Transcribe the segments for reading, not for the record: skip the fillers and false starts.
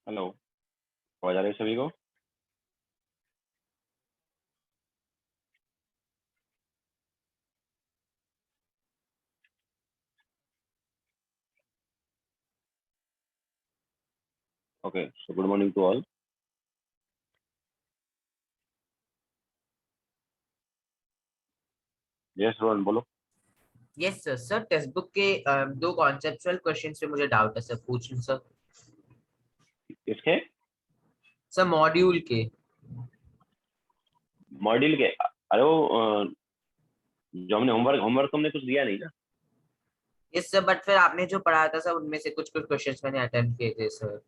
Hello. आवाज आ रही है सभी को? Okay, so good morning to all. Yes Rohan, बोलो। Yes sir. Sir textbook के दो कॉन्सेप्चुअल क्वेश्चंस पे मुझे डाउट है सर, पूछ लूं सर? किसके? सर मॉड्यूल के। मॉड्यूल के? अरे वो जो हमने होमवर्क होमवर्क तुमने कुछ दिया नहीं ना? यस सर, बट फिर आपने जो पढ़ाया था सर उनमें से कुछ कुछ क्वेश्चंस मैंने अटेम्प्ट किए थे सर।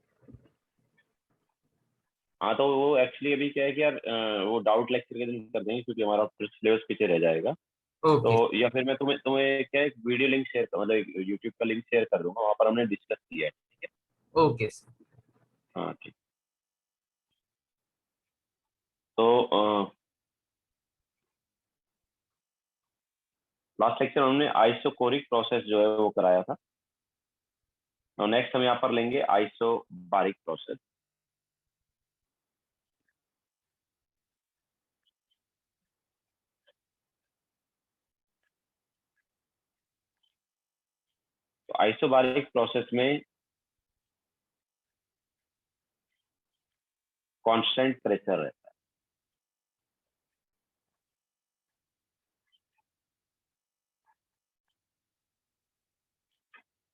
हाँ, तो वो एक्चुअली अभी क्या है कि यार वो डाउट लेक्चर के दिन कर देंगे क्योंकि हमारा फिर सिलेबस पीछे रह जाएगा। तो ओके। या फिर मैं तुम्हें तुम्हें क्या है, एक वीडियो लिंक शेयर मतलब यूट्यूब का लिंक शेयर कर दूंगा, वहाँ पर हमने डिस्कस किया है, ठीक है? Okay sir. हाँ ठीक। तो लास्ट लेक्चर हमने आइसोकोरिक प्रोसेस जो है वो कराया था, और नेक्स्ट हम यहाँ पर लेंगे आइसोबारिक प्रोसेस। तो आइसोबारिक प्रोसेस में कांस्टेंट प्रेशर है।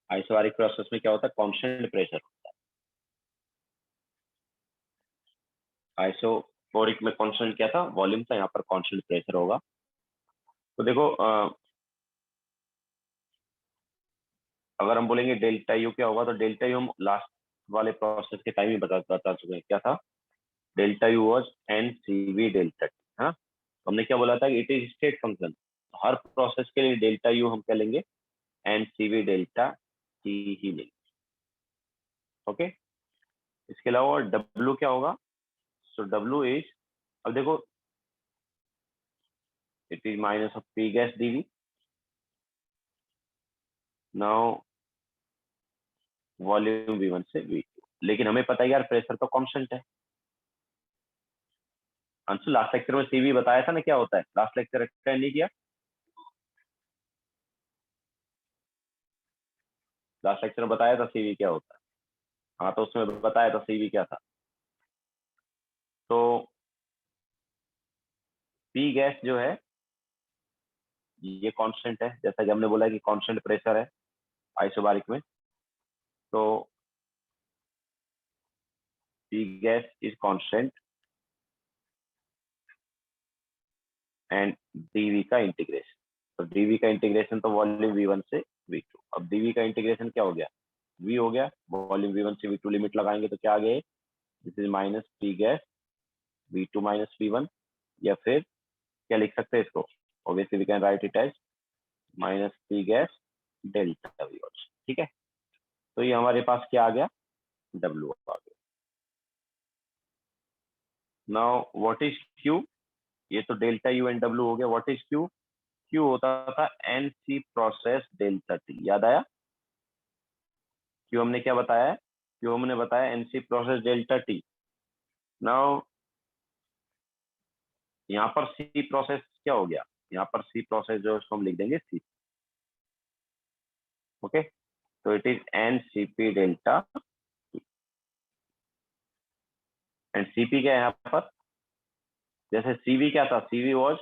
आइसोबारिक प्रोसेस में क्या होता है? कांस्टेंट प्रेशर होता है। आइसोकोरिक में कांस्टेंट क्या था? वॉल्यूम था। यहाँ पर कांस्टेंट प्रेशर होगा। तो देखो, अगर हम बोलेंगे डेल्टा यू क्या होगा, तो डेल्टा यू हम लास्ट वाले प्रोसेस के टाइम ही बता चुके हैं। क्या था? Delta U was N C V delta T. हाँ, तो हमने क्या बोला था कि इट इज स्टेट फंक्शन। हर प्रोसेस के लिए डेल्टा यू हम क्या लेंगे? N C V delta T ही लेंगे। ओके। इसके अलावा डब्ल्यू क्या होगा? सो डब्ल्यू इज, अब देखो, it is minus of P gas DV. Now volume V one से वी टू, लेकिन हमें पता है यार प्रेशर तो कांस्टेंट है। अंशु, लास्ट लेक्चर में सीवी बताया था ना क्या होता है? लास्ट लेक्चर एक्सप्लेन नहीं किया? लास्ट लेक्चर में बताया था सीवी क्या होता है। हाँ, तो उसमें बताया था सीवी क्या था। तो पी गैस जो है ये कांस्टेंट है, जैसा कि हमने बोला कि कांस्टेंट प्रेशर है आइसोबारिक में। तो P gas is constant and DV का इंटीग्रेशन। तो डीवी का इंटीग्रेशन तो वॉल्यूम वी वन से वी टू। अब डीवी का इंटीग्रेशन क्या हो गया? वी हो गया। वॉल्यूम वी वन से वी टू लिमिट लगाएंगे तो क्या आ गया? This is minus P gas V two minus V one. या फिर क्या लिख सकते हैं इसको? Obviously we can write it as minus P gas delta we one. ठीक है। तो ये हमारे पास क्या आ गया? डब्ल्यू आ गया। Now what is Q? ये तो डेल्टा यू एंड डब्ल्यू हो गया। What is Q? क्यू होता था n C process delta T. याद आया? क्यू हमने क्या बताया है? क्यू हमने बताया n C process delta T. Now यहाँ पर सी प्रोसेस क्या हो गया? यहाँ पर सी प्रोसेस जो है उसको हम लिख देंगे सी। ओके। तो it is N C P delta. And CP क्या है यहाँ पर? जैसे सीवी क्या था? CV was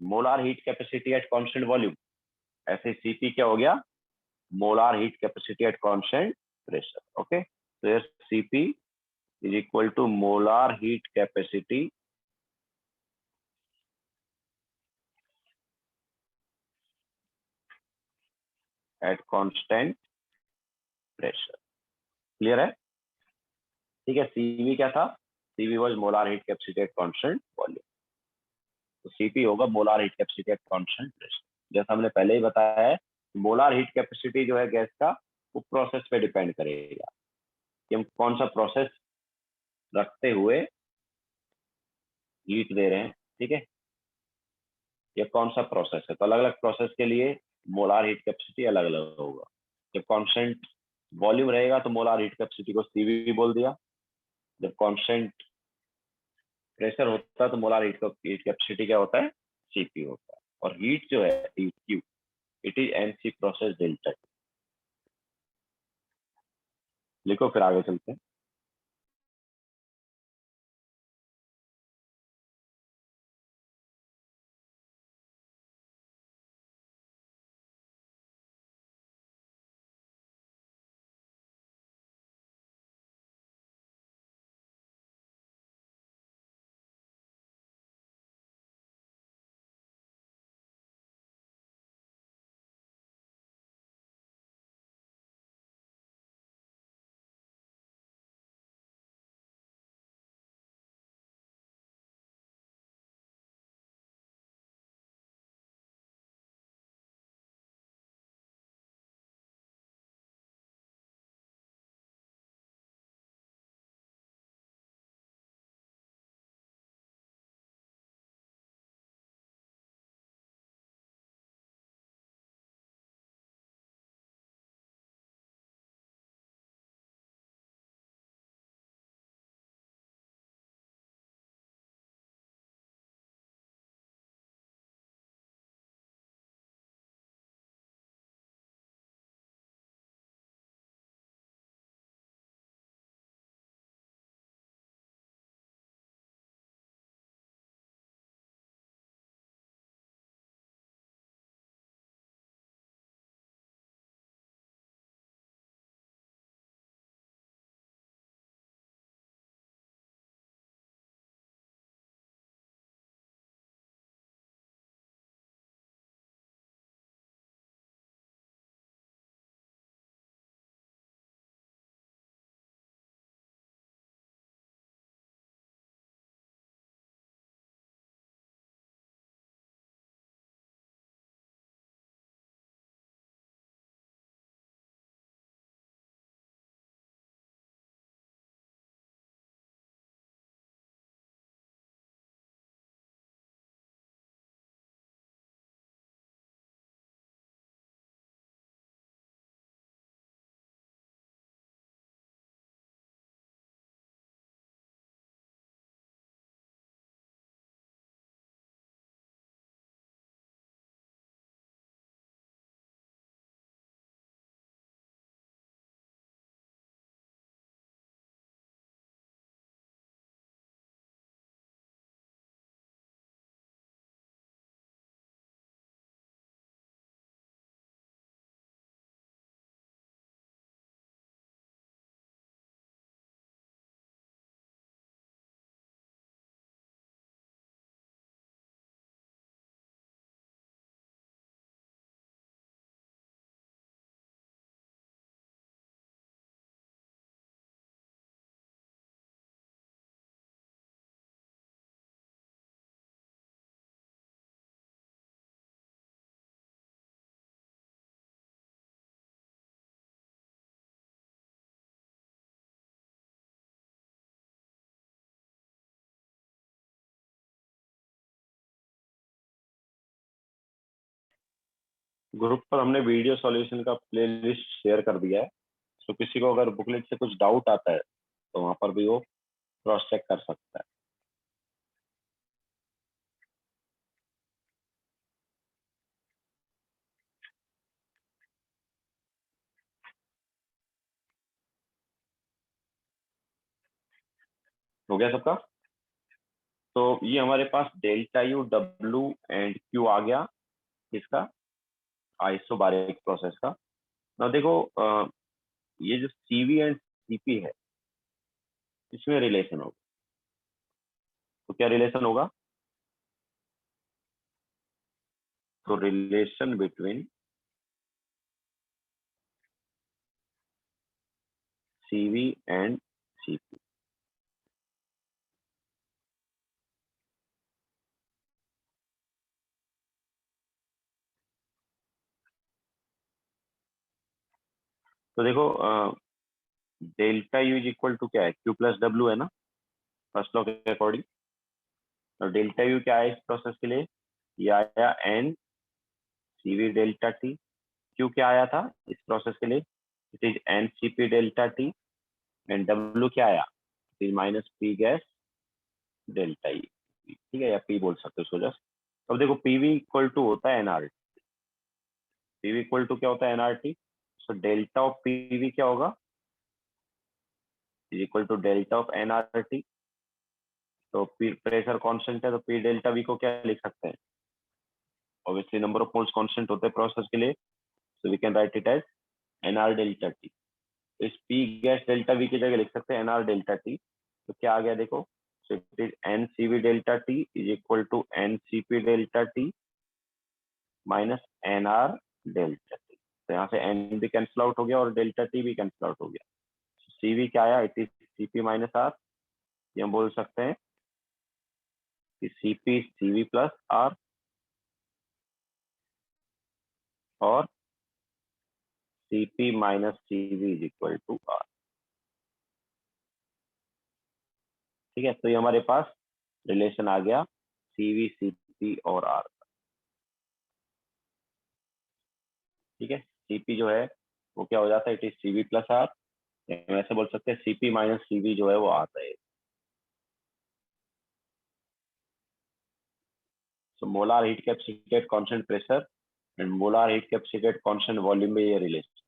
molar heat capacity at constant volume. ऐसे सीपी क्या हो गया? Molar heat capacity at constant pressure. Okay. तो CP is equal to molar heat capacity at constant pressure। Clear है? ठीक है। सीवी क्या था? CV was molar heat capacity at constant volume. तो सीपी होगा molar heat capacity at constant pressure. जैसा हमने पहले ही बताया है, मोलार हीट कैपेसिटी जो है गैस का, वो प्रोसेस पे डिपेंड करेगा कि हम कौन सा प्रोसेस रखते हुए हीट दे रहे हैं। ठीक है। ये कौन सा प्रोसेस है? तो अलग अलग प्रोसेस के लिए मोलार हीट कैपेसिटी अलग अलग होगा। जब कांस्टेंट वॉल्यूम रहेगा तो मोलार हीट कैपेसिटी को सीवी बोल दिया, जब कांस्टेंट प्रेशर होता है तो मोलार हीट कैपेसिटी क्या होता है, सीपी होता है। और हीट जो है heat Q, it is NC process delta. लिखो फिर आगे चलते हैं। ग्रुप पर हमने वीडियो सॉल्यूशन का प्लेलिस्ट शेयर कर दिया है, तो किसी को अगर बुकलेट से कुछ डाउट आता है तो वहां पर भी वो क्रॉस चेक कर सकता है। हो गया सबका? तो ये हमारे पास delta U W and Q आ गया, इसका आइसोबारिक प्रोसेस का। ना देखो ये जो सीवी एंड सीपी है इसमें रिलेशन होगा, तो क्या रिलेशन होगा? तो relation between CV and CP. तो देखो delta U is equal to क्या है, क्यू प्लस डब्ल्यू है ना, फर्स्ट लॉ के अकॉर्डिंग। तो डेल्टा यू क्या है इस प्रोसेस के लिए, ये आया n CV delta T. Q क्या आया था इस प्रोसेस के लिए, it is nCP delta T and W क्या आया, it is minus P gas delta E, ठीक है, या पी बोल सकते हो उसको जस्ट। अब देखो पीवी इक्वल टू होता है एनआरटी, पीवी इक्वल टू क्या होता है nRT, so delta of PV क्या होगा, is equal to delta of nRT. तो पी प्रेशर कांस्टेंट है तो पी डेल्टा वी को क्या लिख सकते हैं, obviously number of moles constant होते हैं प्रोसेस के लिए, so we can write it as nR delta T. इस पी गैस डेल्टा वी की जगह लिख सकते हैं एनआर डेल्टा टी। तो क्या आ गया देखो, so it is nCV delta T is equal to nCP delta T minus nR delta T. तो यहाँ से एन भी कैंसिल आउट हो गया और डेल्टा टी भी कैंसिल आउट हो गया। सीवी क्या आया, it is CP minus R, ये हम बोल सकते हैं कि सीपी सीवी प्लस आर और CP minus CV is equal to R. ठीक है, तो ये हमारे पास रिलेशन आ गया सीवी सीपी और आर। ठीक है, सीपी जो है वो क्या हो जाता है, it is CV plus R, ऐसे बोल सकते हैं सीपी माइनस सीवी जो है वो आता है। So molar heat capacity at constant pressure and molar heat capacity at constant volume में ये रिलेशन।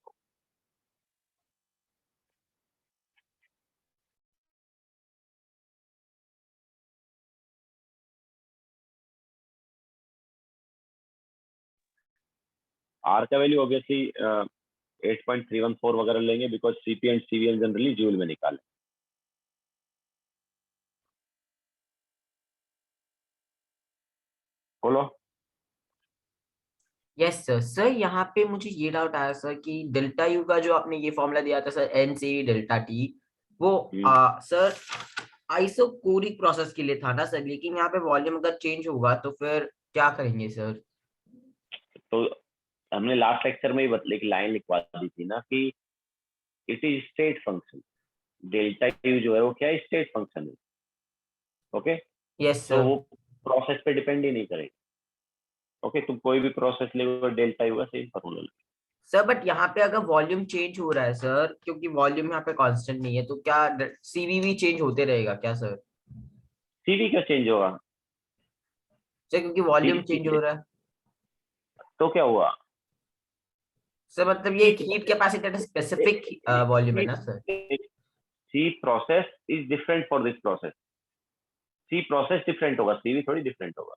आर का वैल्यू ऑब्वियसली 8.314 वगैरह लेंगे because CP and CVM generally joule में निकाले। बोलो। Yes sir. सर यहाँ पे मुझे ये डाउट आया सर कि डेल्टा यू का जो आपने ये फॉर्मूला दिया था sir, n C delta T, वो सर आइसोकोरिक प्रोसेस के लिए था ना सर, लेकिन यहाँ पे वॉल्यूम अगर चेंज होगा तो फिर क्या करेंगे सर? तो हमने लास्ट लेक्चर में ही एक लाइन लिखवा दी थी ना कि it is state function, delta U जो है वो क्या है, स्टेट फंक्शन है। ओके, यस तो सर। वो प्रोसेस पे डिपेंड ही नहीं करेगा। ओके, तुम कोई भी प्रोसेस ले डेल्टा यू का सेम फॉर्मूला। सर बट यहाँ पे अगर वॉल्यूम चेंज हो रहा है सर, क्योंकि वॉल्यूम यहाँ पे कांस्टेंट नहीं है, तो क्या सीवी भी चेंज होते रहेगा क्या सर? सीवी क्या चेंज होगा, सर क्योंकि वॉल्यूम चेंज सीवी हो रहा है। तो क्या हुआ, सर मतलब ये सी एक हीट कैपेसिटी स्पेसिफिक वॉल्यूम है ना sir? C process is different for this process, C process different होगा, सीवी थोड़ी डिफरेंट होगा।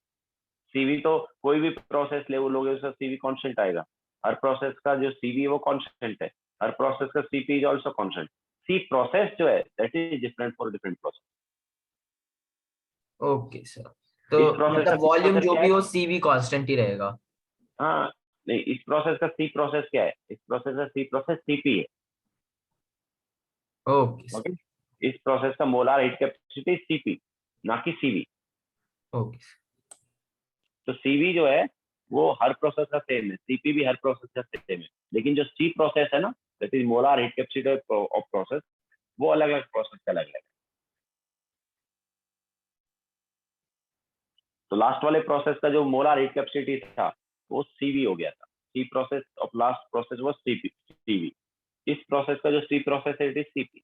सीवी तो कोई भी प्रोसेस ले वो लोगे उसका सीवी कांस्टेंट आएगा, हर प्रोसेस का जो सीवी है वो कांस्टेंट है, हर प्रोसेस का CP is also constant. C process जो है that is different for different process. Okay sir. तो इस प्रोसेस का मतलब सी वॉल्यूम प्रोसेस जो क्या भी है, हो सीवी कांस्टेंट ही रहेगा। हाँ नहीं, इस प्रोसेस का सी प्रोसेस क्या है, इस प्रोसेस का सी प्रोसेस सीपी है। Okay sir. ओके, इस प्रोसेस का मोलार हीट कैपेसिटी सीपी ना कि सीवी। Okay sir. तो सीवी जो है वो हर प्रोसेस का सेम है, सीपी भी हर प्रोसेस का सेम है, लेकिन जो सी प्रोसेस है ना, that is molar heat capacity of process, वो अलग अलग प्रोसेस का अलग अलग है। तो लास्ट वाले प्रोसेस का जो मोलार हीट कैपेसिटी था वो सीवी हो गया था, सी प्रोसेस ऑफ लास्ट प्रोसेस वो सीवी। इस प्रोसेस का जो सी प्रोसेस है इट इज सीपी।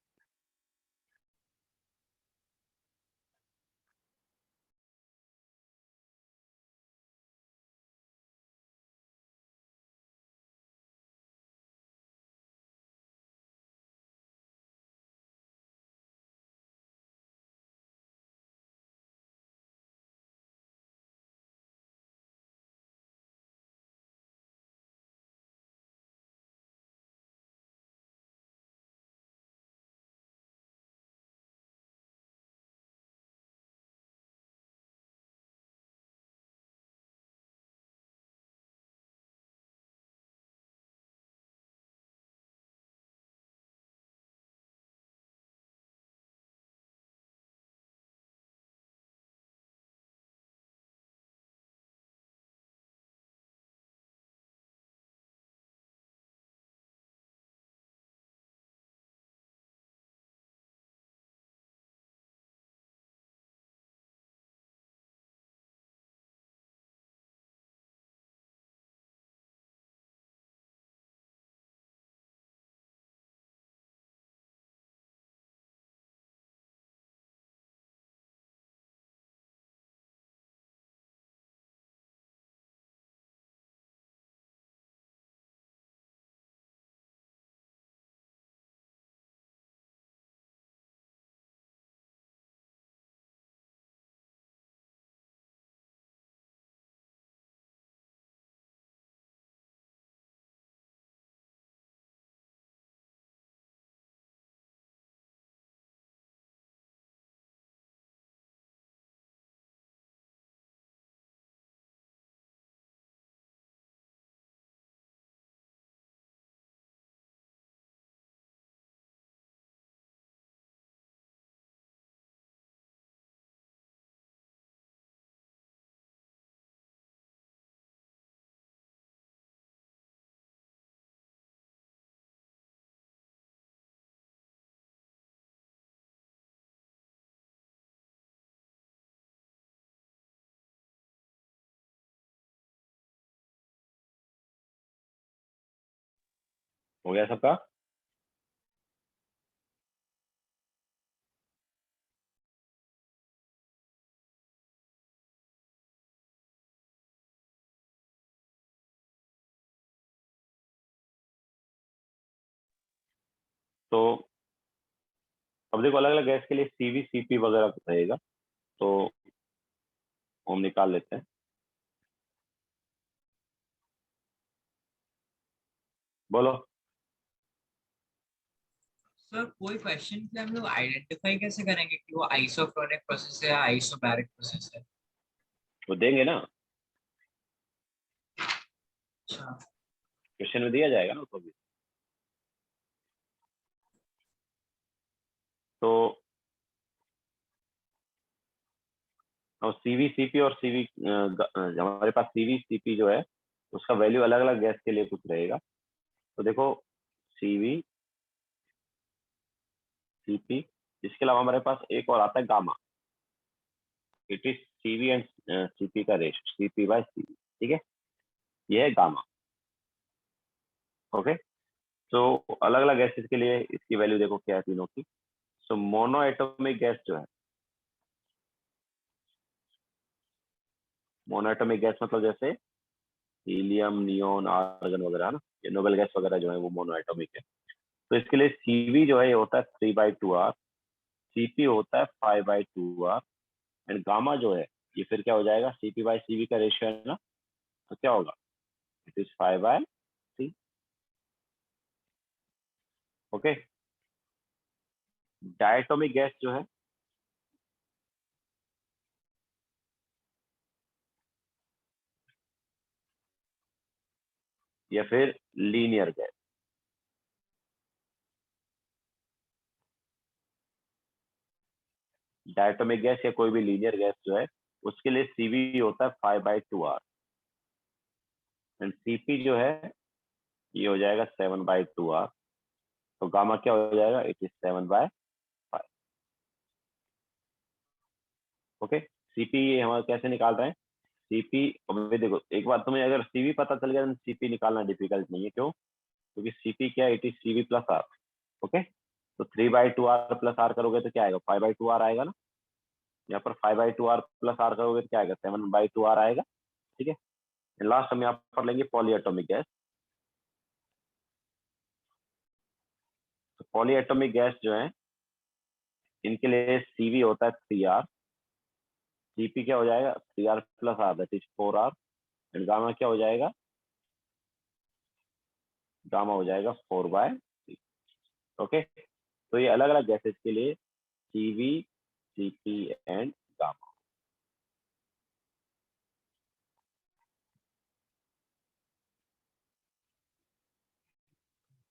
हो गया सबका? तो अब देखो अलग अलग गैस के लिए सीवी सीपी वगैरह रहेगा, तो हम निकाल लेते हैं। बोलो। सर कोई क्वेश्चन के लिए हम लोग आइडेंटिफाई कैसे करेंगे कि वो आइसोक्रोनिक प्रोसेस है या आइसोबैरिक प्रोसेस है? वो देंगे ना, अच्छा। क्वेश्चन में दिया जाएगा ना उसको भी। तो और सीवी सीपी और सीवी हमारे पास सीवी सीपी जो है उसका वैल्यू अलग अलग गैस के लिए कुछ रहेगा। तो देखो सीवी सीपी, इसके अलावा हमारे पास एक और आता है gamma. It is CV and CP का रेशियो, सीपी बाय सीवी, ठीक है, ये है गामा। ओके, तो अलग अलग गैसेस के लिए इसकी वैल्यू देखो क्या है तीनों की। सो मोनो एटॉमिक गैस जो है, मोनो एटॉमिक गैस मतलब जैसे हीलियम, नियोन, आर्गन वगैरह है ना, ये नोबेल गैस वगैरह जो है वो मोनो एटॉमिक है। तो इसके लिए सीवी जो है ये होता है 3/2R, सीपी होता है 5/2R, एंड गामा जो है ये फिर क्या हो जाएगा, सीपी बाय सीवी का रेशियो है ना, तो क्या होगा, it is 5/3। Okay, diatomic gas जो है, या फिर लीनियर गैस, डायटोमिक गैस या कोई भी लीनियर गैस जो है उसके लिए सीवी होता है 5/2R, एंड सीपी जो है ये हो जाएगा 7/2R। तो गामा क्या हो जाएगा, इट इज 7/5। ओके, सीपी ये हम कैसे निकाल रहे हैं, सीपी, अब ये देखो एक बात, तुम्हें अगर सीवी पता चल गया तो सीपी निकालना डिफिकल्ट नहीं है, क्यों, क्योंकि सीपी क्या है, it is CV plus R. Okay, तो 3/2R प्लस आर करोगे तो क्या आएगा, 5/2R आएगा ना। यहाँ पर 5/2R प्लस आर करोगे तो क्या आएगा, 7/2R आएगा, ठीक है। लास्ट हम यहाँ पर लेंगे पॉली एटोमिक गैस। तो पॉली एटोमिक गैस जो है इनके लिए सीवी होता है 3R, सीपी क्या हो जाएगा 3R plus R, that is 4R, and gamma क्या हो जाएगा, गामा हो जाएगा 4/3। ओके, तो ये अलग अलग गैसेस के लिए CV, CP and gamma.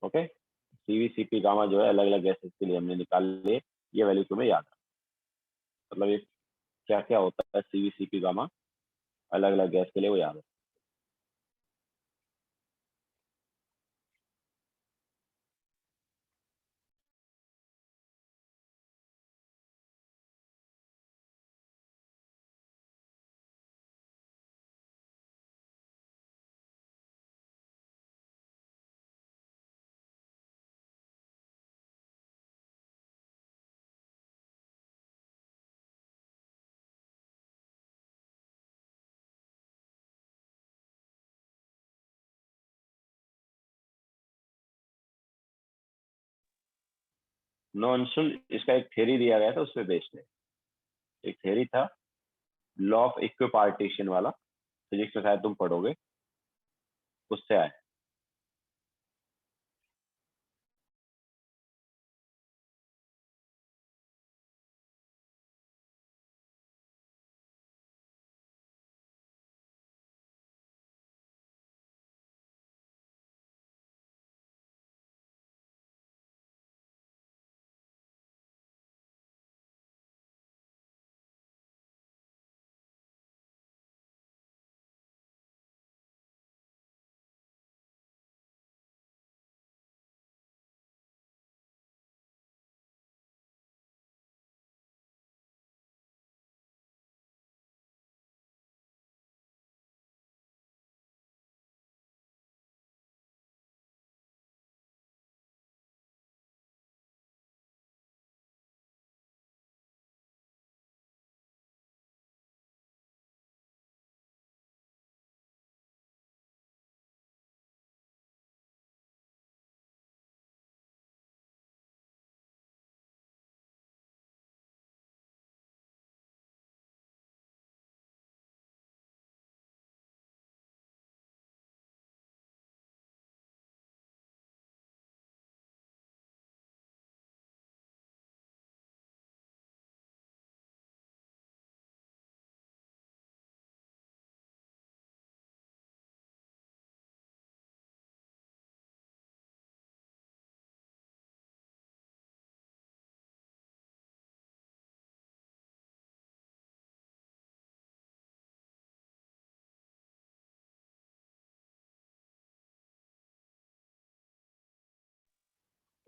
Okay, CV CP gamma जो है अलग अलग गैसेस के लिए हमने निकाल लिए, ये वैल्यू तुम्हें याद है, मतलब ये क्या क्या होता है सीवी सीपी गामा अलग अलग गैस के लिए वो याद है। नॉनशन इसका एक थ्योरी दिया गया था, उस पर बेस्ड है। एक थ्योरी था लॉ ऑफ इक्विपार्टीशन वाला, फिजिक्स में शायद तुम पढ़ोगे, उससे आया।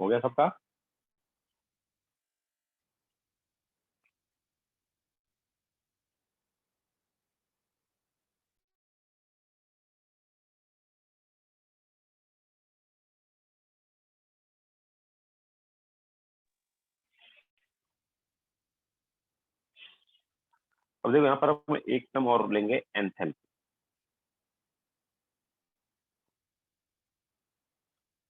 हो गया सबका? अब देखो यहाँ पर हम एक टर्म और लेंगे एंथैल्पी।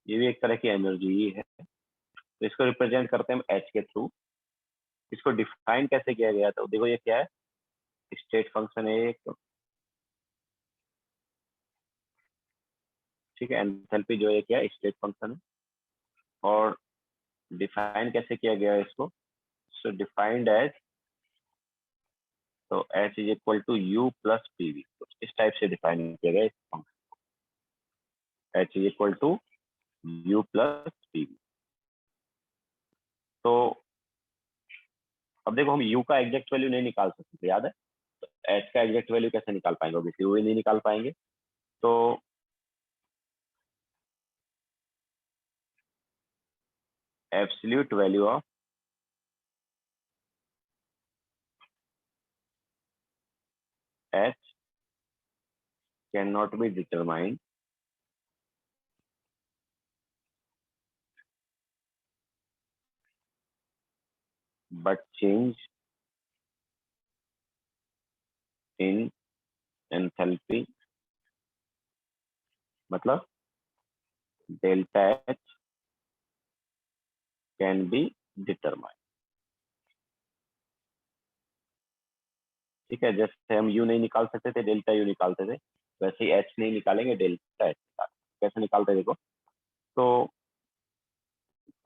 ये भी एक तरह की एनर्जी ही है, तो इसको रिप्रेजेंट करते हैं हम एच के थ्रू। इसको डिफाइन कैसे किया गया था? देखो ये क्या है, स्टेट फंक्शन है एक, ठीक है। एंथैल्पी जो है क्या है, स्टेट फंक्शन है। और डिफाइन कैसे किया गया है इसको? सो डिफाइंड एज, तो H is equal to U plus PV, तो इस टाइप से डिफाइन किया गया है इस function, H is equal to U plus PV. तो अब देखो हम u का एग्जैक्ट वैल्यू नहीं निकाल सकते, याद है? तो h का एग्जैक्ट वैल्यू कैसे निकाल पाएंगे? ऑब्वियसली वो ही नहीं निकाल पाएंगे। तो absolute value of h can not be determined but change in enthalpy, मतलब delta h can be determined. ठीक है, जैसे हम u नहीं निकाल सकते थे, डेल्टा u निकालते थे, वैसे ही h नहीं निकालेंगे, डेल्टा h निकालेंगे। कैसे निकालते हैं देखो, तो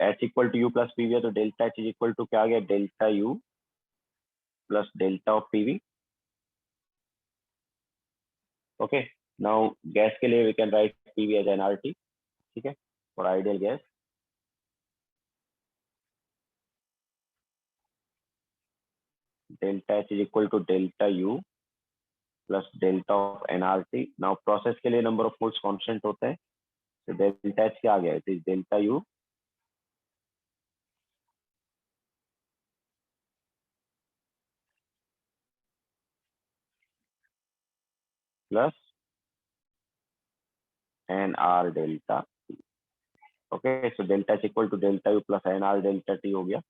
h equal to U plus PV है, तो delta h is equal to क्या आ गया, delta u plus delta of PV. Okay, now gas के लिए we can write PV as nRT, ठीक है, for ideal gas. Delta h is equal to delta u plus delta of nRT. Now process के लिए number of moles constant होते हैं, तो delta h क्या आ गया, it is delta u plus nr delta. Okay, so delta h equal to delta u plus nr delta t हो गया।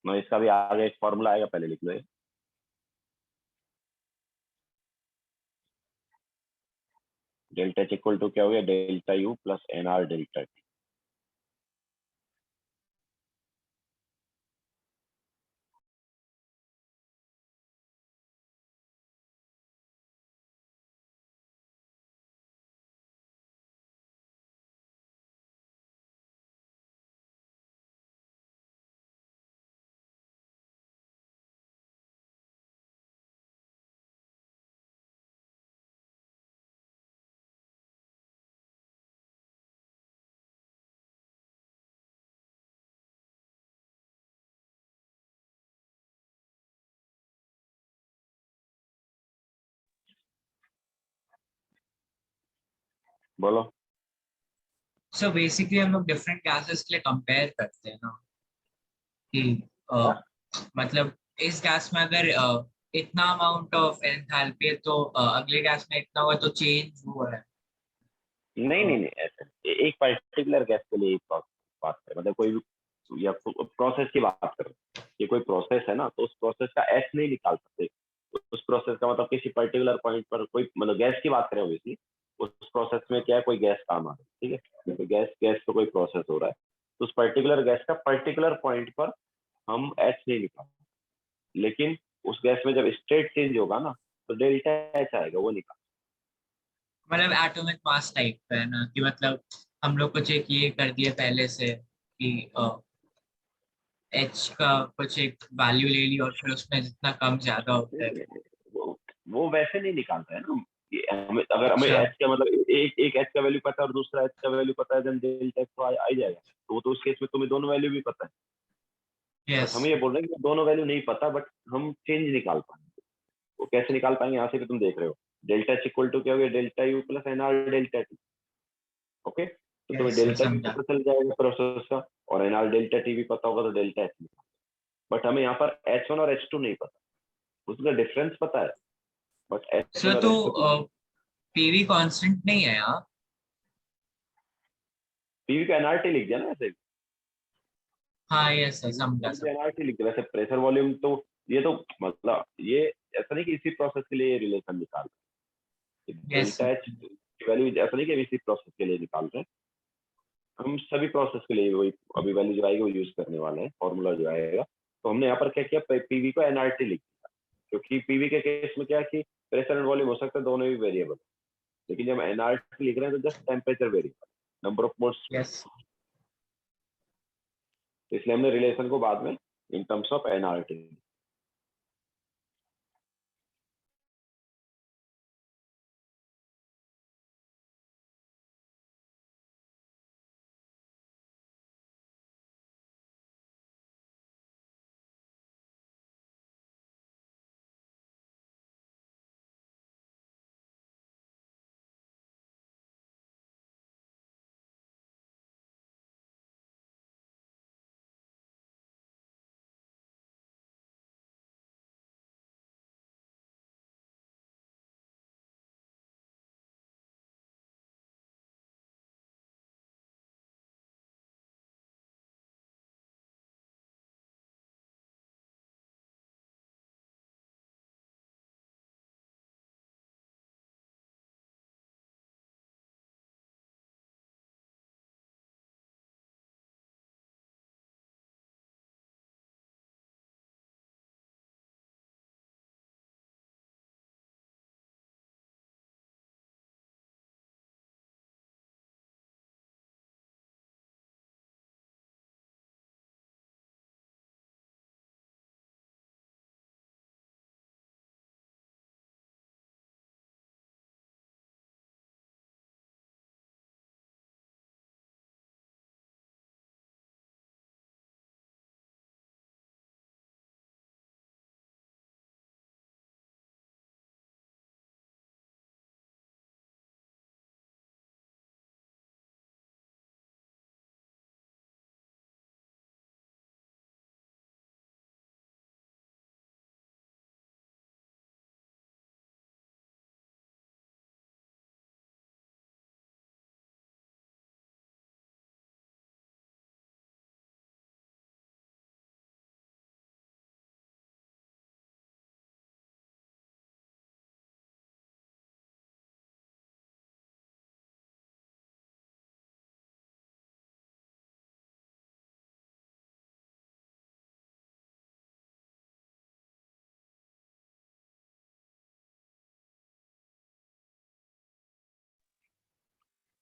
मैं इसका भी आगे एक फॉर्मूला आएगा, पहले लिख लो ये। डेल्टा h इक्वल टू क्या हो गया, delta u plus nr delta t। बोलो। सो बेसिकली हम लोग डिफरेंट गैसेस के लिए कंपेयर करते हैं ना कि क्या? मतलब इस गैस में अगर इतना अमाउंट ऑफ एंथैल्पी है तो अगले गैस में इतना हुआ तो चेंज हुआ है। नहीं नहीं नहीं, ऐसे एक पर्टिकुलर गैस के लिए एक बात है, मतलब कोई भी, या प्रोसेस की बात करो, ये कोई प्रोसेस है ना, तो उस प्रोसेस का एस नहीं निकाल सकते। उस प्रोसेस का मतलब किसी पर्टिकुलर पॉइंट पर कोई, मतलब गैस की बात करें ऑब्वियसली, उस प्रोसेस में क्या है, कोई गैस काम आ रही है, ठीक है, जैसे गैस गैस तो कोई प्रोसेस हो रहा है, तो उस पर्टिकुलर गैस का पर्टिकुलर पॉइंट पर हम एच नहीं निकाल, लेकिन उस गैस में जब स्टेट चेंज होगा ना, तो डेल्टा एच आएगा, वो निकाल। मतलब एटॉमिक मास टाइप का है ना कि मतलब हम लोग कुछ एक ये कर दिया पहले से कि एच का कुछ एक वैल्यू ले ली और फिर उसमें जितना कम ज्यादा होता है। वो वैसे नहीं निकालता है ना। अगर हमें अच्छा। एच का मतलब एक एच का वैल्यू पता है और दूसरा एच का वैल्यू पता है, देन डेल्टा एच तो आ ही जाएगा। तो वो तो उस केस में तुम्हें दोनों वैल्यू भी पता है, बट यस। हम ये बोल रहे हैं कि दोनों वैल्यू नहीं पता, बट हम चेंज निकाल पाएंगे। वो कैसे निकाल पाएंगे, यहाँ से भी तुम देख रहे हो, डेल्टा एच इक्वल टू क्या हो गया, delta U plus nR delta T. Okay, तो तुम्हें Yes, sir, डेल्टा टी समझा। पता चल जाएगा प्रोसेस का, और एनआर डेल्टा टी भी पता होगा तो डेल्टा एच भी। बट हमें यहाँ पर H1 और H2 नहीं पता, उसका डिफरेंस पता है, बट H1 सर और तो H2 पीवी कांस्टेंट नहीं है यहाँ। पीवी का एनआरटी लिख दिया ना ऐसे, हाँ यस सर, समझा समझा। एनआरटी लिख दिया वैसे। प्रेशर वॉल्यूम तो ये तो मतलब ये ऐसा नहीं कि इसी प्रोसेस के लिए ये रिलेशन निकाल यस डेल्टा एच की वैल्यू, ऐसा नहीं कि इसी प्रोसेस के लिए निकाल रहे हैं, हम सभी प्रोसेस के लिए वही अभी वैल्यू जो आएगी वो यूज करने वाले हैं, फॉर्मूला जो आएगा। तो हमने यहाँ पर क्या किया, पीवी को एनआरटी लिख दिया, क्योंकि पीवी के केस में क्या है कि प्रेशर एंड वॉल्यूम हो सकता है दोनों ही वेरिएबल, लेकिन जब एनआरटी लिख रहे हैं तो just temperature variable, number of moles, yes. इसलिए हमने रिलेशन को बाद में इन टर्म्स ऑफ एनआरटी।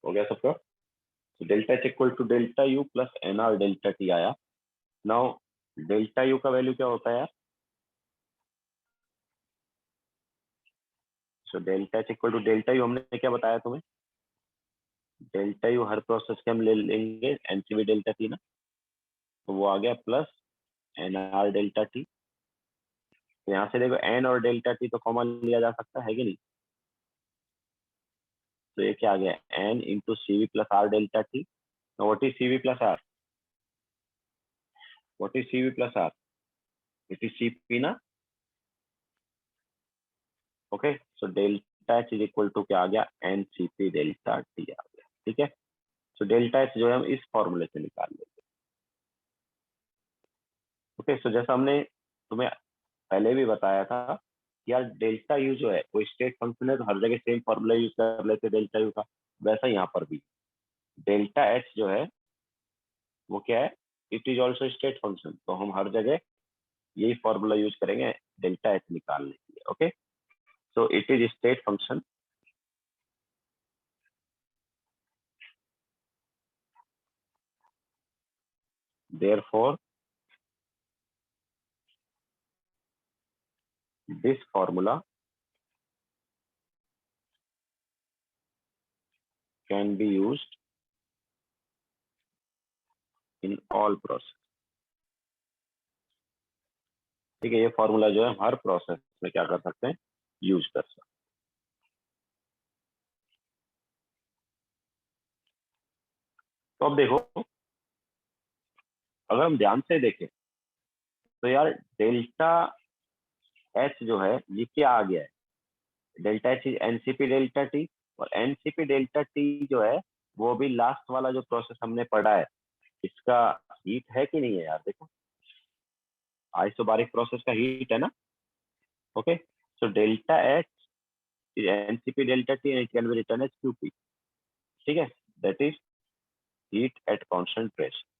हो गया सबका? Delta H equal to delta U plus nR delta T आया। नाउ डेल्टा यू का वैल्यू क्या होता है यार? So delta H equal to delta U, हमने क्या बताया तुम्हें? डेल्टा यू हर प्रोसेस के हम ले लेंगे एनसीवी डेल्टा टी ना, तो वो आ गया प्लस एनआर डेल्टा टी। तो यहाँ से देखो एन और डेल्टा टी तो कॉमन लिया जा सकता है कि नहीं, तो ये क्या आ गया, N into CV plus R delta T. What is CV plus R? What is CV plus R? It is CP ना। Okay, so delta H is equal to क्या आ गया, N C P delta T आ गया। ठीक है, सो delta H जो है हम इस फॉर्मूले से निकाल लेंगे। ओके, सो जैसा हमने तुम्हें पहले भी बताया था कि यार डेल्टा यू जो है वो स्टेट फंक्शन है, तो हर जगह सेम फॉर्मूला यूज कर लेते डेल्टा यू का, वैसा यहाँ पर भी डेल्टा एच जो है वो क्या है, it is also state function, तो हम हर जगह यही फॉर्मूला यूज करेंगे डेल्टा एच निकालने के लिए। Okay, so it is state function, therefore this formula can be used in all process। ठीक है, ये फॉर्मूला जो है हम हर प्रोसेस में क्या कर सकते हैं, यूज कर सकते हैं। तो अब देखो, अगर हम ध्यान से देखें तो यार डेल्टा एच जो है ये क्या आ गया है, delta H is nCP delta T, और एनसीपी डेल्टा टी जो है वो अभी लास्ट वाला जो प्रोसेस हमने पढ़ा है इसका हीट है कि नहीं है यार, देखो आइसोबारिक प्रोसेस का हीट है ना। Okay, so delta H is nCP delta T and it can be written as QP, ठीक है, that is heat at constant pressure.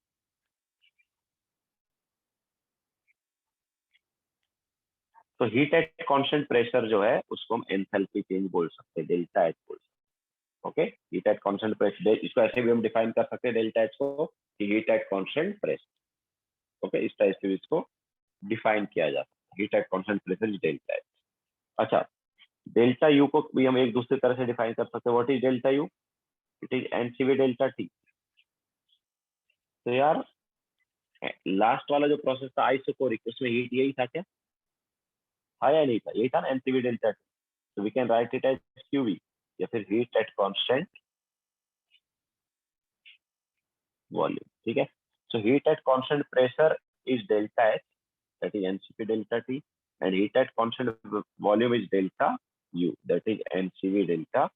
तो हीट एट कांस्टेंट प्रेशर जो है उसको हम एंथैल्पी चेंज बोल सकते हैं, डेल्टा एच बोल सकते हैं। Okay, heat at constant pressure, इसको ऐसे भी हम डिफाइन कर सकते हैं डेल्टा एच को कि heat at constant pressure. Okay, इस टाइप से इसको डिफाइन किया जाता है, heat at constant pressure is delta H. अच्छा, डेल्टा यू को भी हम एक दूसरी तरह से डिफाइन कर सकते हैं, what is delta you, it is nCV delta T. तो यार लास्ट वाला जो प्रोसेस था आइसोकोरिक, उसमें हीट यही था क्या, था या नहीं था, यही था ना एनसीवी डेल्टा टी। तो we can write it as QV या फिर हीट एट कांस्टेंट वॉल्यूम, ठीक है। So heat at constant pressure is delta H, that is ncv delta t, and heat at constant volume is delta u, that is ncv delta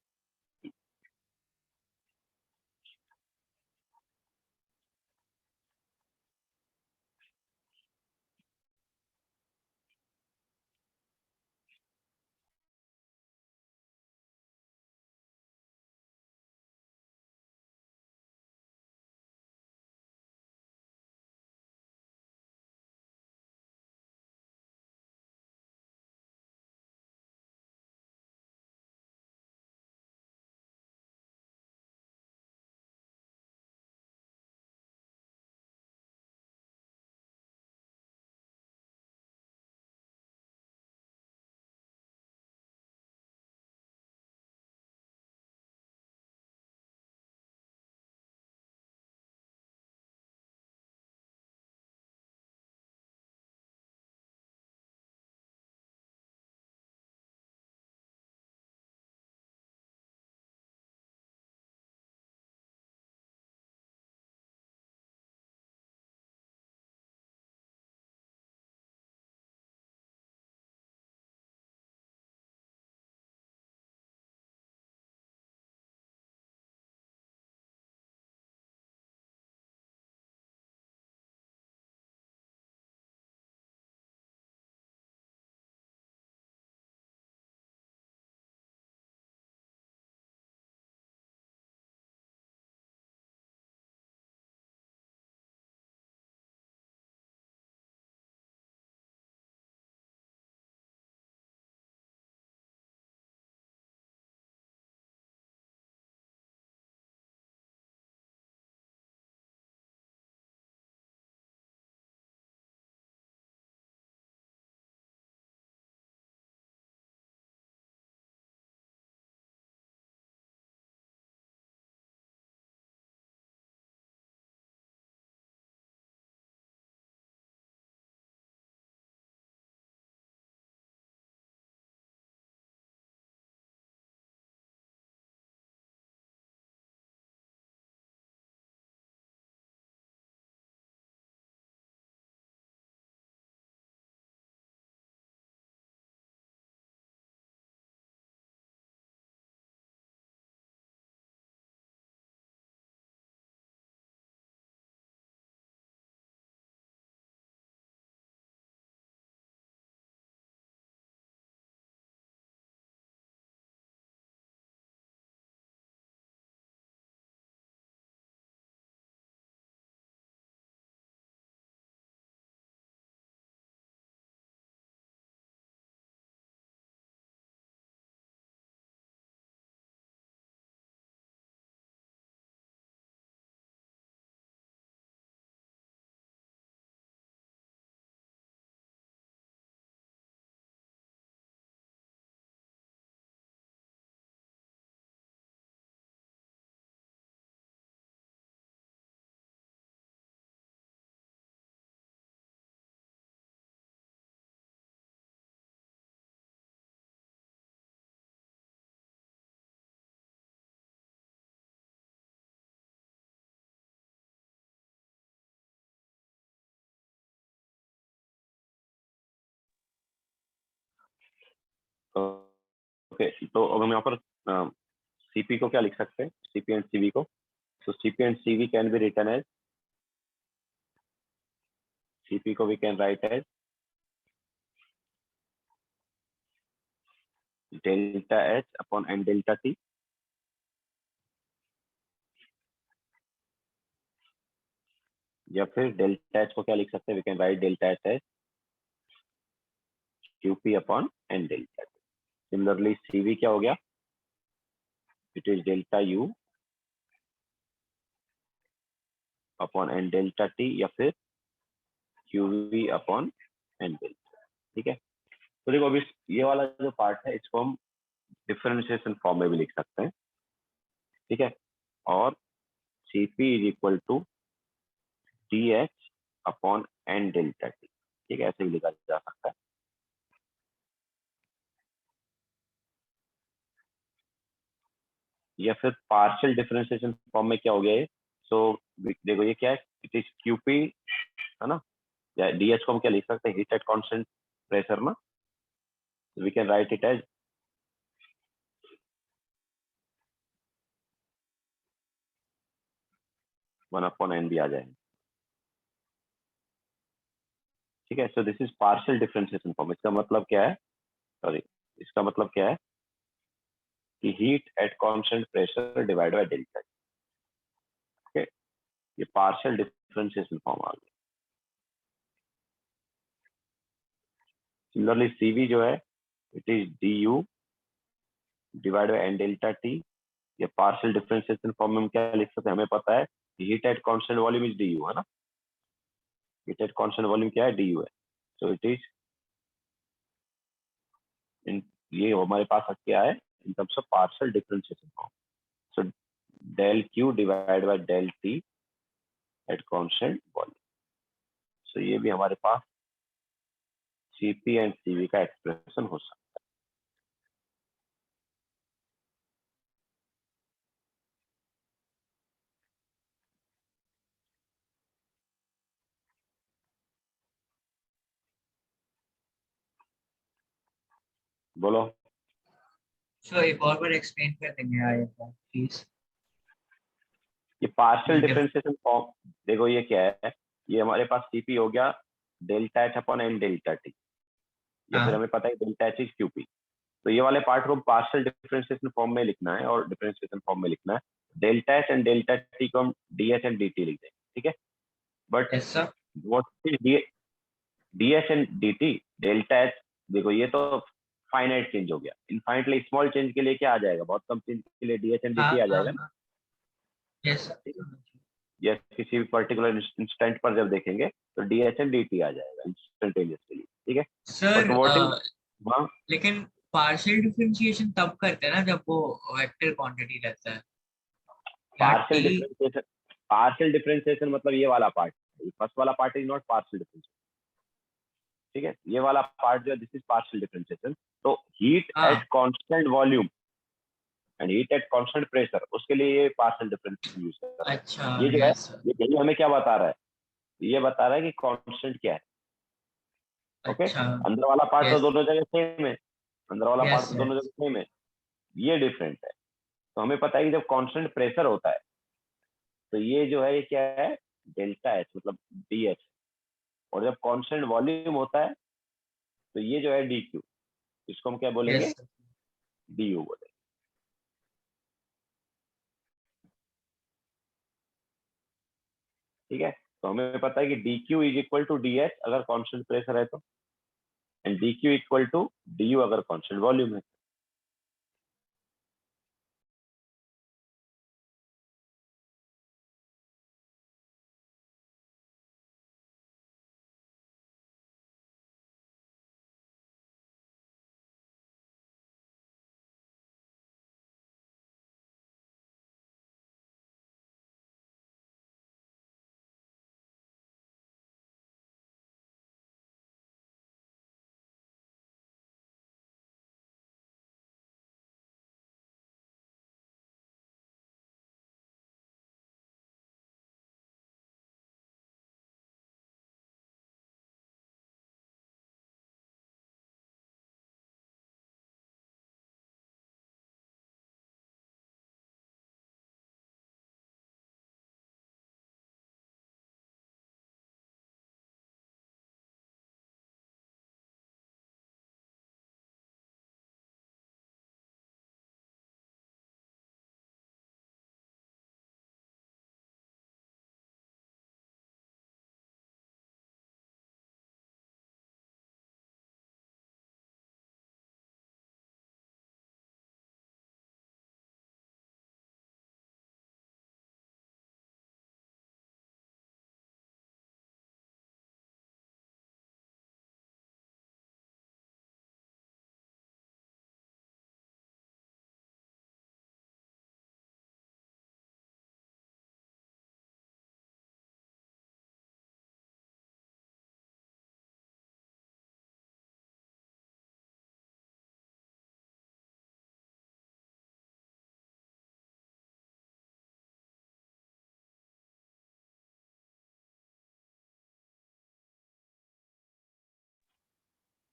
okay, तो अब हम यहाँ पर CP को क्या लिख सकते हैं, सीपी एंड सीवी को? तो CP and CV can be written as, CP को we can write as delta H upon N delta T, या फिर डेल्टा एच को क्या लिख सकते हैं, we can write delta H as QP upon N delta T. Similarly CV क्या हो गया, it is delta U upon N delta T, या फिर क्यूवी अपॉन एन डेल्टा। ठीक है, तो देखो अभी ये वाला जो पार्ट है इसको हम डिफरेंशिएशन फॉर्म में भी लिख सकते हैं। ठीक है, और CP is equal to d H upon N delta T. ठीक है, ऐसे भी लिखा जा सकता है। या फिर पार्शियल डिफरेंशिएशन फॉर्म में क्या हो गया ये, सो देखो ये क्या है, इट इज क्यूपी, है ना, या डीएच को हम क्या लिख सकते हैं, हीट एट कांस्टेंट प्रेशर ना, we can write it as one upon n भी आ जाएगा। ठीक है, सो this is partial differentiation form. इसका मतलब क्या है, सॉरी, इसका मतलब क्या है कि heat at constant pressure divide by delta. Okay, ये पार्शियल डिफरेंशिएशन फॉर्म आ गया। सिमिलरली सीवी जो है, it is d U divide by N delta T. ये पार्शियल डिफरेंशिएशन फॉर्म में हम क्या लिख सकते हैं, हमें पता है heat at constant volume is d U, है ना, हीट एट कांस्टेंट वॉल्यूम क्या है, डी यू है। सो इट इज इन, ये हमारे पास क्या है in terms of partial differentiation form. So del Q divide by del T at constant volume. So ये भी हमारे पास सीपी एंड सीवी का एक्सप्रेशन हो सकता है। बोलो। सो एक और बार एक्सप्लेन कर देंगे आगे प्लीज। ये पार्शियल डिफरेंशिएशन फॉर्म, देखो ये क्या है, ये हमारे पास सीपी हो गया delta H upon N delta T, या फिर हमें पता है डेल्टा एच इज क्यूपी। तो ये वाले पार्ट को पार्शियल डिफरेंशिएशन फॉर्म में लिखना है, और डिफरेंशिएशन फॉर्म में लिखना है delta H and delta T को हम D H and D T लिख देंगे। ठीक है, but yes sir. What is D H and D T, delta H, देखो ये तो फाइनाइट चेंज हो गया, इनफाइनाइटली स्मॉल चेंज के लिए क्या आ जाएगा, बहुत कम चेंज के लिए D H and D T आ जाएगा ना। Yes sir. या किसी भी पर्टिकुलर इंस्टेंट पर जब देखेंगे तो D H and D T आ जाएगा इंस्टेंटेनियसली। ठीक है, बट सर व्हाट इज, हाँ, लेकिन पार्शियल डिफरेंशिएशन तब करते हैं ना जब वो वेक्टर क्वांटिटी रहता है या partial T. Differentiation, partial differentiation मतलब ये वाला पार्ट, फर्स्ट वाला part is not partial differentiation. ठीक है, ये वाला पार्ट जो है दिस इज पार्शियल डिफरेंशिएशन। तो हीट एट हाँ, constant volume and heat at constant pressure, उसके लिए ये पार्शियल डिफरेंशिएशन यूज करता है। अच्छा, ये जो है, यस सर। ये यही हमें क्या बता रहा है, ये बता रहा है कि कांस्टेंट क्या है। ओके, अच्छा, अंदर वाला पार्ट तो यस दोनों जगह सेम है, अंदर वाला पार्ट यस तो दोनों यस। जगह सेम है, ये डिफरेंट है। तो हमें पता है कि जब कांस्टेंट प्रेशर होता है तो ये जो है ये क्या है, डेल्टा एच मतलब डी एच, और जब कांस्टेंट वॉल्यूम होता है तो ये जो है डी क्यू, इसको हम क्या बोलेंगे, यस डी यू बोलेंगे। ठीक है, तो हमें पता है कि d Q is equal to d H अगर कांस्टेंट प्रेशर है तो, and d Q equal to d U अगर कांस्टेंट वॉल्यूम है।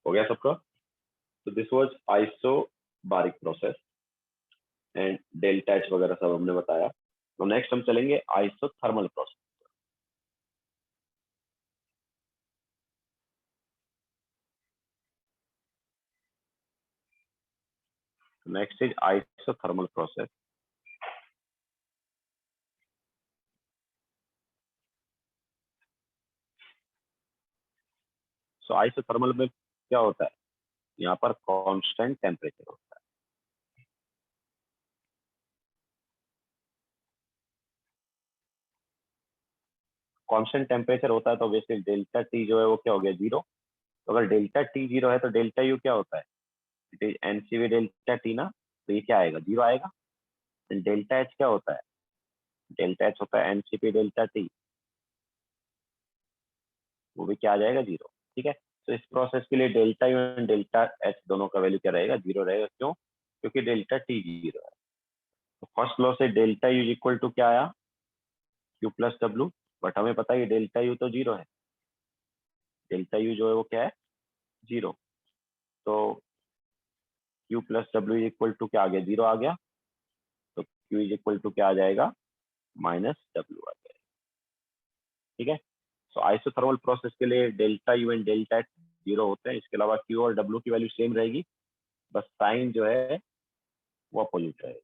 हो गया सबका? तो this was isobaric process and delta H वगैरह सब हमने बताया। तो नेक्स्ट हम चलेंगे isothermal process. Next is isothermal process. So isothermal में क्या होता है? यहाँ पर कांस्टेंट टेम्परेचर होता है। कांस्टेंट टेम्परेचर होता है तो ऑब्वियसली डेल्टा टी जो है वो क्या हो गया? जीरो। तो अगर डेल्टा टी जीरो है तो डेल्टा यू क्या होता है? It is nCV delta T ना, तो ये क्या आएगा? जीरो आएगा। डेल्टा एच क्या होता है? डेल्टा एच होता है एनसीपी डेल्टा टी, वो भी क्या आ जाएगा? जीरो। ठीक है, तो इस प्रोसेस के लिए delta you and delta H दोनों का वैल्यू क्या रहेगा? जीरो रहेगा। क्यों? क्योंकि डेल्टा टी जीरो है। तो फर्स्ट लॉ से डेल्टा यू इक्वल टू क्या आया? Q plus W. बट हमें पता है डेल्टा यू तो जीरो है, डेल्टा यू जो है वो क्या है? जीरो। तो Q plus W equal to क्या आ गया? जीरो आ गया। तो क्यू इज इक्वल टू क्या आ जाएगा? माइनस डब्ल्यू आ जाएगा। ठीक है, तो आइसोथर्मल प्रोसेस के लिए delta you and delta H zero होते हैं। इसके अलावा क्यू और डब्ल्यू की वैल्यू सेम रहेगी, बस साइन जो है वो अपोजिट रहेगा।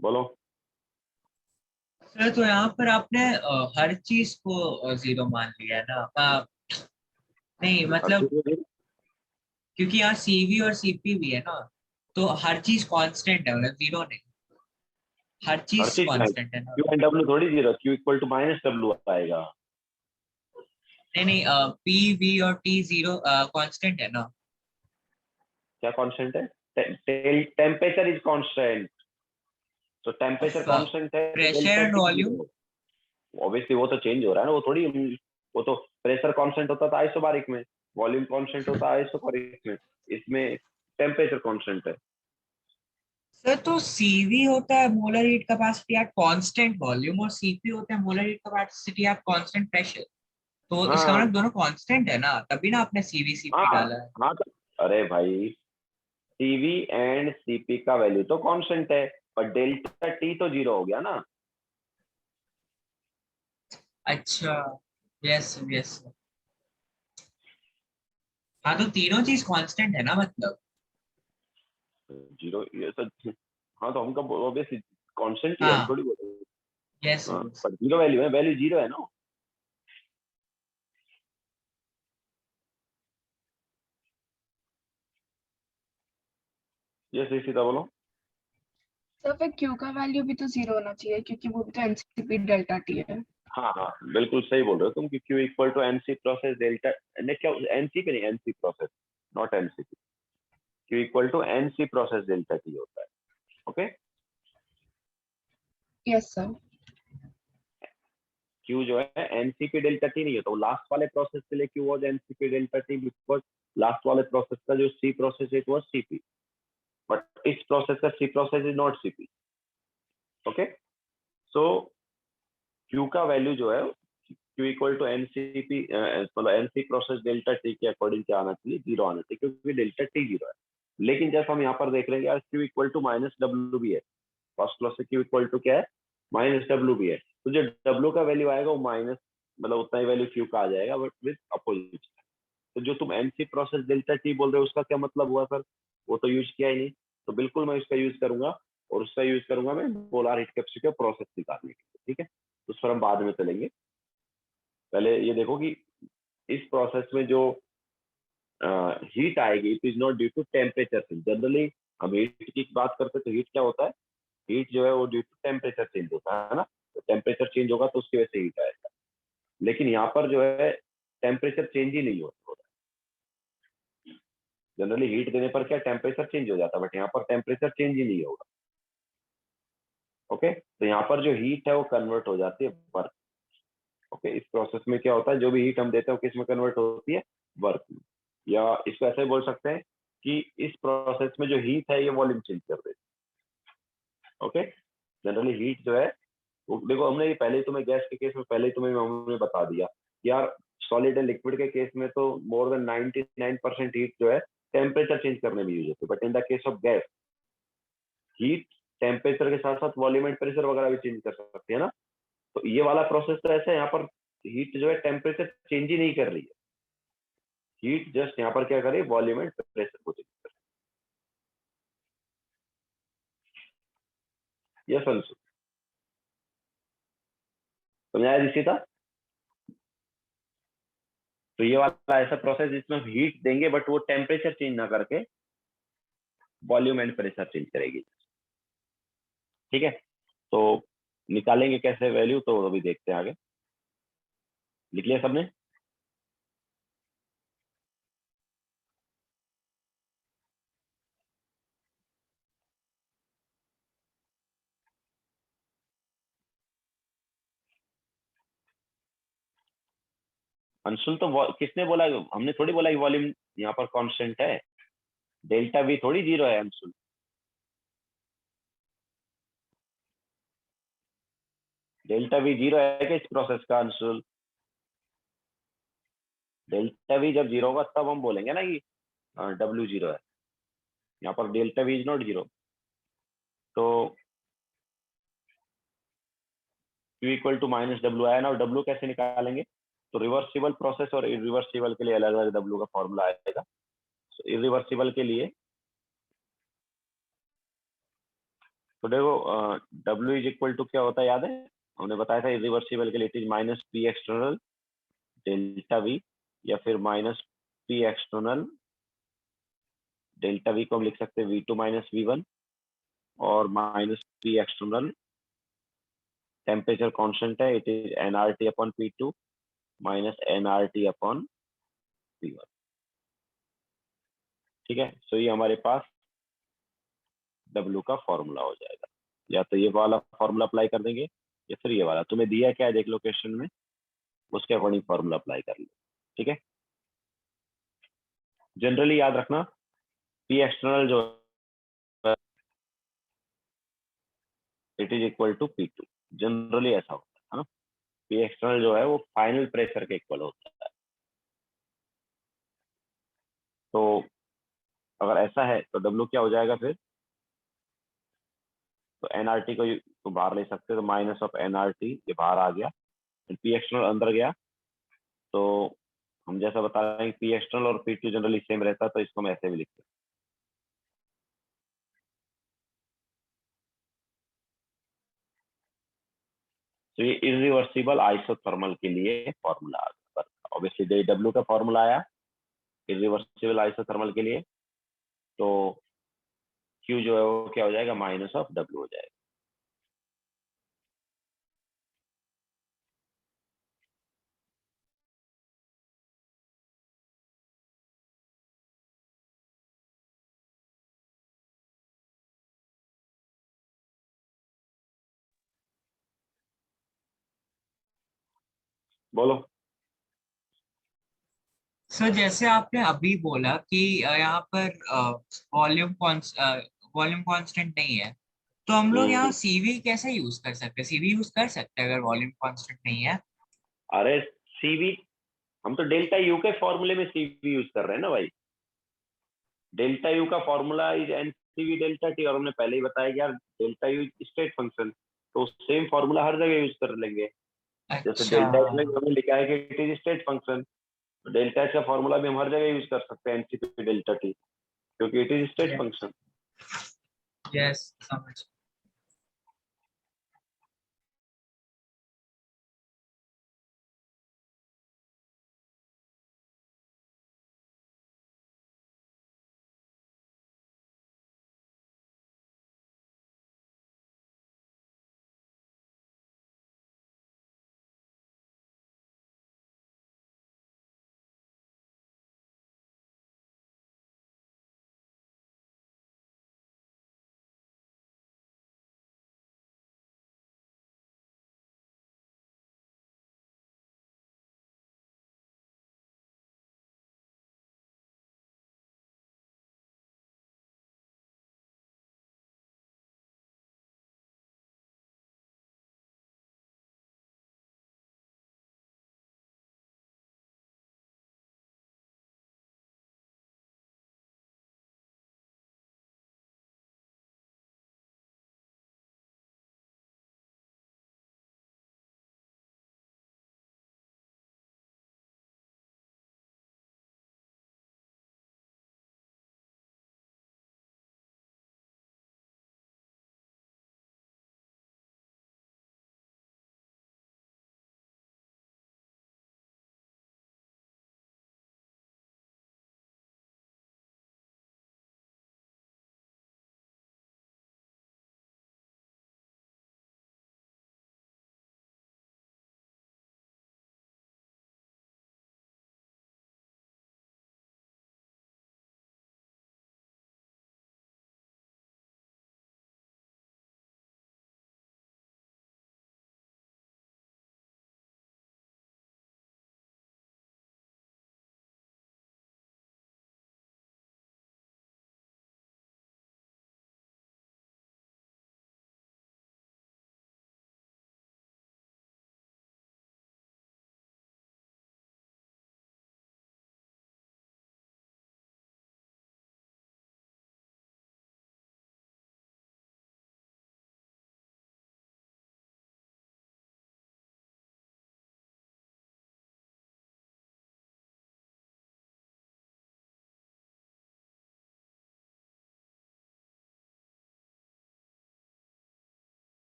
बोलो। सर तो यहाँ पर आपने हर चीज को जीरो मान लिया है ना? नहीं हर मतलब, चीज में क्योंकि यहाँ सीवी और सीपी भी है ना, तो हर चीज कांस्टेंट है, मतलब जीरो नहीं, हर हर चीज चीज में कांस्टेंट है ना? क्यू एंड डब्ल्यू थोड़ी zero, Q equal to minus W आएगा। नहीं नहीं, पी वी और टी जीरो कांस्टेंट है ना? क्या कांस्टेंट है? Temperature is constant. तो टेम्परेचर कांस्टेंट है तो pressure delta and T volume. Zero. Obviously वो तो चेंज हो रहा है ना, वो थोड़ी, वो तो प्रेशर कांस्टेंट होता था आइसोबारिक में, वॉल्यूम कांस्टेंट होता है आइसोबारिक में, इसमें टेम्परेचर कांस्टेंट है। सर तो सीवी होता है molar heat capacity at constant volume, और सीपी होता है molar heat capacity at constant pressure. तो इसका हाँ मतलब दोनों कांस्टेंट है ना, तभी ना आपने सीवी हाँ सीपी डाला है। हाँ, अरे भाई, सीवी एंड सीपी का वैल्यू तो कांस्टेंट है, पर डेल्टा टी तो जीरो हो गया ना। अच्छा, यस यस। हाँ तो तीनों चीज कांस्टेंट है ना मतलब। जीरो ये सब। हाँ तो हमका ऑब्वियसली कांस्टेंट ही है, हम हाँ थोड़ी बोल रहे हैं। यस हाँ, पर जीरो वैल्यू है, वैल्यू जीरो है ना। ये सही सीधा बोलो। तो फिर क्यू का वैल्यू भी तो जीरो होना चाहिए क्योंकि वो भी तो एनसीपी डेल्टा टी है। हाँ हाँ बिल्कुल सही बोल रहे हो तुम कि Q equal to nC process delta, नहीं क्या एनसीपी नहीं, nC process not nCP. Q equal to nC process delta T होता है। Okay, yes sir. Q जो है एनसीपी डेल्टा टी नहीं है, तो लास्ट वाले प्रोसेस के लिए Q was NCP delta T because last वाले प्रोसेस का जो C process it was CP, but इस प्रोसेस का C process is not CP. Okay, so Q का वैल्यू जो है Q इक्वल टू एनसीपी मतलब एनसी प्रोसेस डेल्टा टी के अकॉर्डिंग क्या आना चाहिए, जीरो आना चाहिए, क्योंकि डेल्टा टी जीरो है। लेकिन जैसा हम यहाँ पर देख रहे हैं यार Q equal to minus W भी है, फर्स्ट लॉ से Q इक्वल टू क्या है, माइनस डब्ल्यू भी है। तो जो डब्ल्यू का वैल्यू आएगा वो माइनस मतलब उतना ही वैल्यू Q का आ जाएगा, बट विद अपोजिट। तो जो तुम एनसी प्रोसेस डेल्टा टी बोल रहे हो उसका क्या मतलब हुआ सर, वो तो यूज किया ही नहीं। तो बिल्कुल मैं उसका यूज करूंगा, और उसका यूज करूंगा मैं पोलर हीट कैपेसिटी का प्रोसेस निकालने के लिए। ठीक है, तो उस पर हम बाद में चलेंगे। पहले ये देखो कि इस प्रोसेस में जो हीट आएगी it is not due to temperature change. Generally हम हीट की बात करते हैं तो हीट क्या होता है, हीट जो है वो ड्यू टू टेम्परेचर चेंज होता है ना। तो टेम्परेचर चेंज होगा तो उसकी वजह से हीट आएगा। लेकिन यहाँ पर जो है टेम्परेचर चेंज ही नहीं होता। जनरली हीट देने पर क्या टेम्परेचर चेंज हो जाता है, बट यहाँ पर टेम्परेचर चेंज ही नहीं होगा। ओके, तो यहाँ पर जो हीट है वो कन्वर्ट हो जाती है वर्क। ओके, इस प्रोसेस में क्या होता है, जो भी हीट हम देते हैं वो किस में कन्वर्ट होती है, वर्क में। या इसको ऐसे बोल सकते हैं कि इस प्रोसेस में जो हीट है ये वॉल्यूम चेंज कर देती है। ओके, जनरली हीट जो है वो देखो हमने ये पहले ही तुम्हें गैस के केस में पहले ही तुम्हें हमने बता दिया कि यार सॉलिड एंड लिक्विड के केस में तो मोर देन 99% हीट जो है टेम्परेचर चेंज करने में यूज होती है, but in the case of gas heat temperature के साथ साथ वॉल्यूम एंड प्रेशर वगैरह भी चेंज कर सकती है ना। तो ये वाला प्रोसेस तो ऐसा है, यहाँ पर हीट जो है टेम्परेचर चेंज ही नहीं कर रही है, हीट जस्ट यहाँ पर क्या करे, वॉल्यूम एंड प्रेशर को चेंज कर। यस अंशु, समझाया इसी था। तो ये वाला ऐसा प्रोसेस जिसमें हम हीट देंगे बट वो टेम्परेचर चेंज ना करके वॉल्यूम एंड प्रेशर चेंज करेगी। ठीक है, तो निकालेंगे कैसे वैल्यू, तो अभी देखते हैं आगे। लिख लिया सबने। अंशुल तो किसने बोला, हमने थोड़ी बोला कि वॉल्यूम यहाँ पर कांस्टेंट है, डेल्टा वी थोड़ी जीरो है अंशुल। डेल्टा वी जीरो है क्या इस प्रोसेस का अंशुल? डेल्टा वी जब जीरो होगा तब हम बोलेंगे ना कि डब्ल्यू जीरो है। यहाँ पर delta V is not zero. तो Q equal to minus W आया ना, और डब्ल्यू कैसे निकालेंगे, तो रिवर्सिबल प्रोसेस और इरिवर्सिबल के लिए अलग अलग डब्ल्यू का फॉर्मूला आएगा। तो इरिवर्सिबल के लिए तो देखो डब्ल्यू इज इक्वल टू क्या होता है याद है, हमने बताया था इरिवर्सिबल के लिए it is minus P external delta V, या फिर minus P external delta V को हम लिख सकते हैं V two minus V one, और minus P external temperature constant है it is NRT upon P two minus NRT upon P one. ठीक है, सो ये हमारे पास डब्ल्यू का फॉर्मूला हो जाएगा। या तो ये वाला फॉर्मूला अप्लाई कर देंगे, या फिर ये वाला तुम्हें दिया क्या है देख लो क्वेश्चन में, उसके अकॉर्डिंग फॉर्मूला अप्लाई कर लो। ठीक है, जनरली याद रखना पी एक्सटर्नल जो it is equal to P two, जनरली ऐसा होता है ना। पी एक्सटर्नल जो है वो फाइनल प्रेशर के इक्वल होता है। तो अगर ऐसा है तो डब्ल्यू क्या हो जाएगा फिर, तो एनआरटी को तो बाहर ले सकते हैं, तो माइनस ऑफ एनआरटी ये बाहर आ गया, पी एक्सटर्नल अंदर गया, तो हम जैसा बता रहे हैं पी एक्सटर्नल और पी टू जनरली सेम रहता है, तो इसको मैं ऐसे भी लिखते हैं। तो ये इरिवर्सिबल आइसोथर्मल के लिए फॉर्मूला आ गया। ऑब्वियसली JW का फॉर्मूला आया इरिवर्सिबल आइसोथर्मल के लिए, तो Q जो है वो क्या हो जाएगा, माइनस ऑफ W हो जाएगा। बोलो। सर जैसे आपने अभी बोला कि यहाँ पर वॉल्यूम वॉल्यूम कांस्टेंट नहीं है, तो हम लोग यहाँ सीवी कैसे यूज कर सकते हैं? सीवी यूज कर सकते हैं अगर वॉल्यूम कांस्टेंट नहीं है? अरे CV, हम तो डेल्टा यू के फॉर्मूले में CV यूज कर रहे हैं ना भाई। डेल्टा यू का formula is NCV delta T, और हमने पहले ही बताया कि यार डेल्टा यू स्टेट फंक्शन, तो सेम फॉर्मूला हर जगह यूज कर लेंगे। जैसे अच्छा। डेल्टा एच में हमने लिखा है कि इट इज स्टेट फंक्शन, तो डेल्टा एच का फॉर्मूला भी हम हर जगह यूज कर सकते हैं NCV डेल्टा टी, क्योंकि it is state function. Yes, समझ।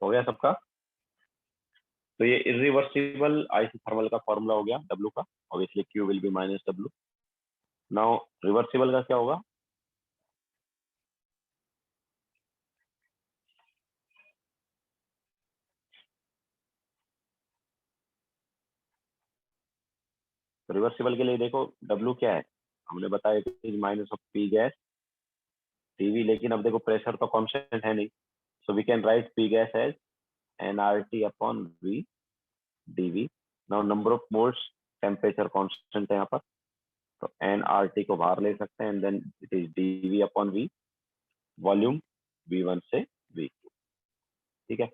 हो गया सबका? तो ये इरिवर्सिबल आइसोथर्मल का फॉर्मूला हो गया W का, obviously Q will be minus W। Now reversible का क्या होगा? रिवर्सिबल के लिए देखो W क्या है, हमने बताया कि minus of P gas TV, लेकिन अब देखो प्रेशर तो कांस्टेंट है नहीं, so we can write P gas as nRT upon V dV। Now number of moles, temperature constant है यहाँ पर, तो nRT को बाहर ले सकते हैं, and then it is dV upon V, volume V1 से V2। ठीक है,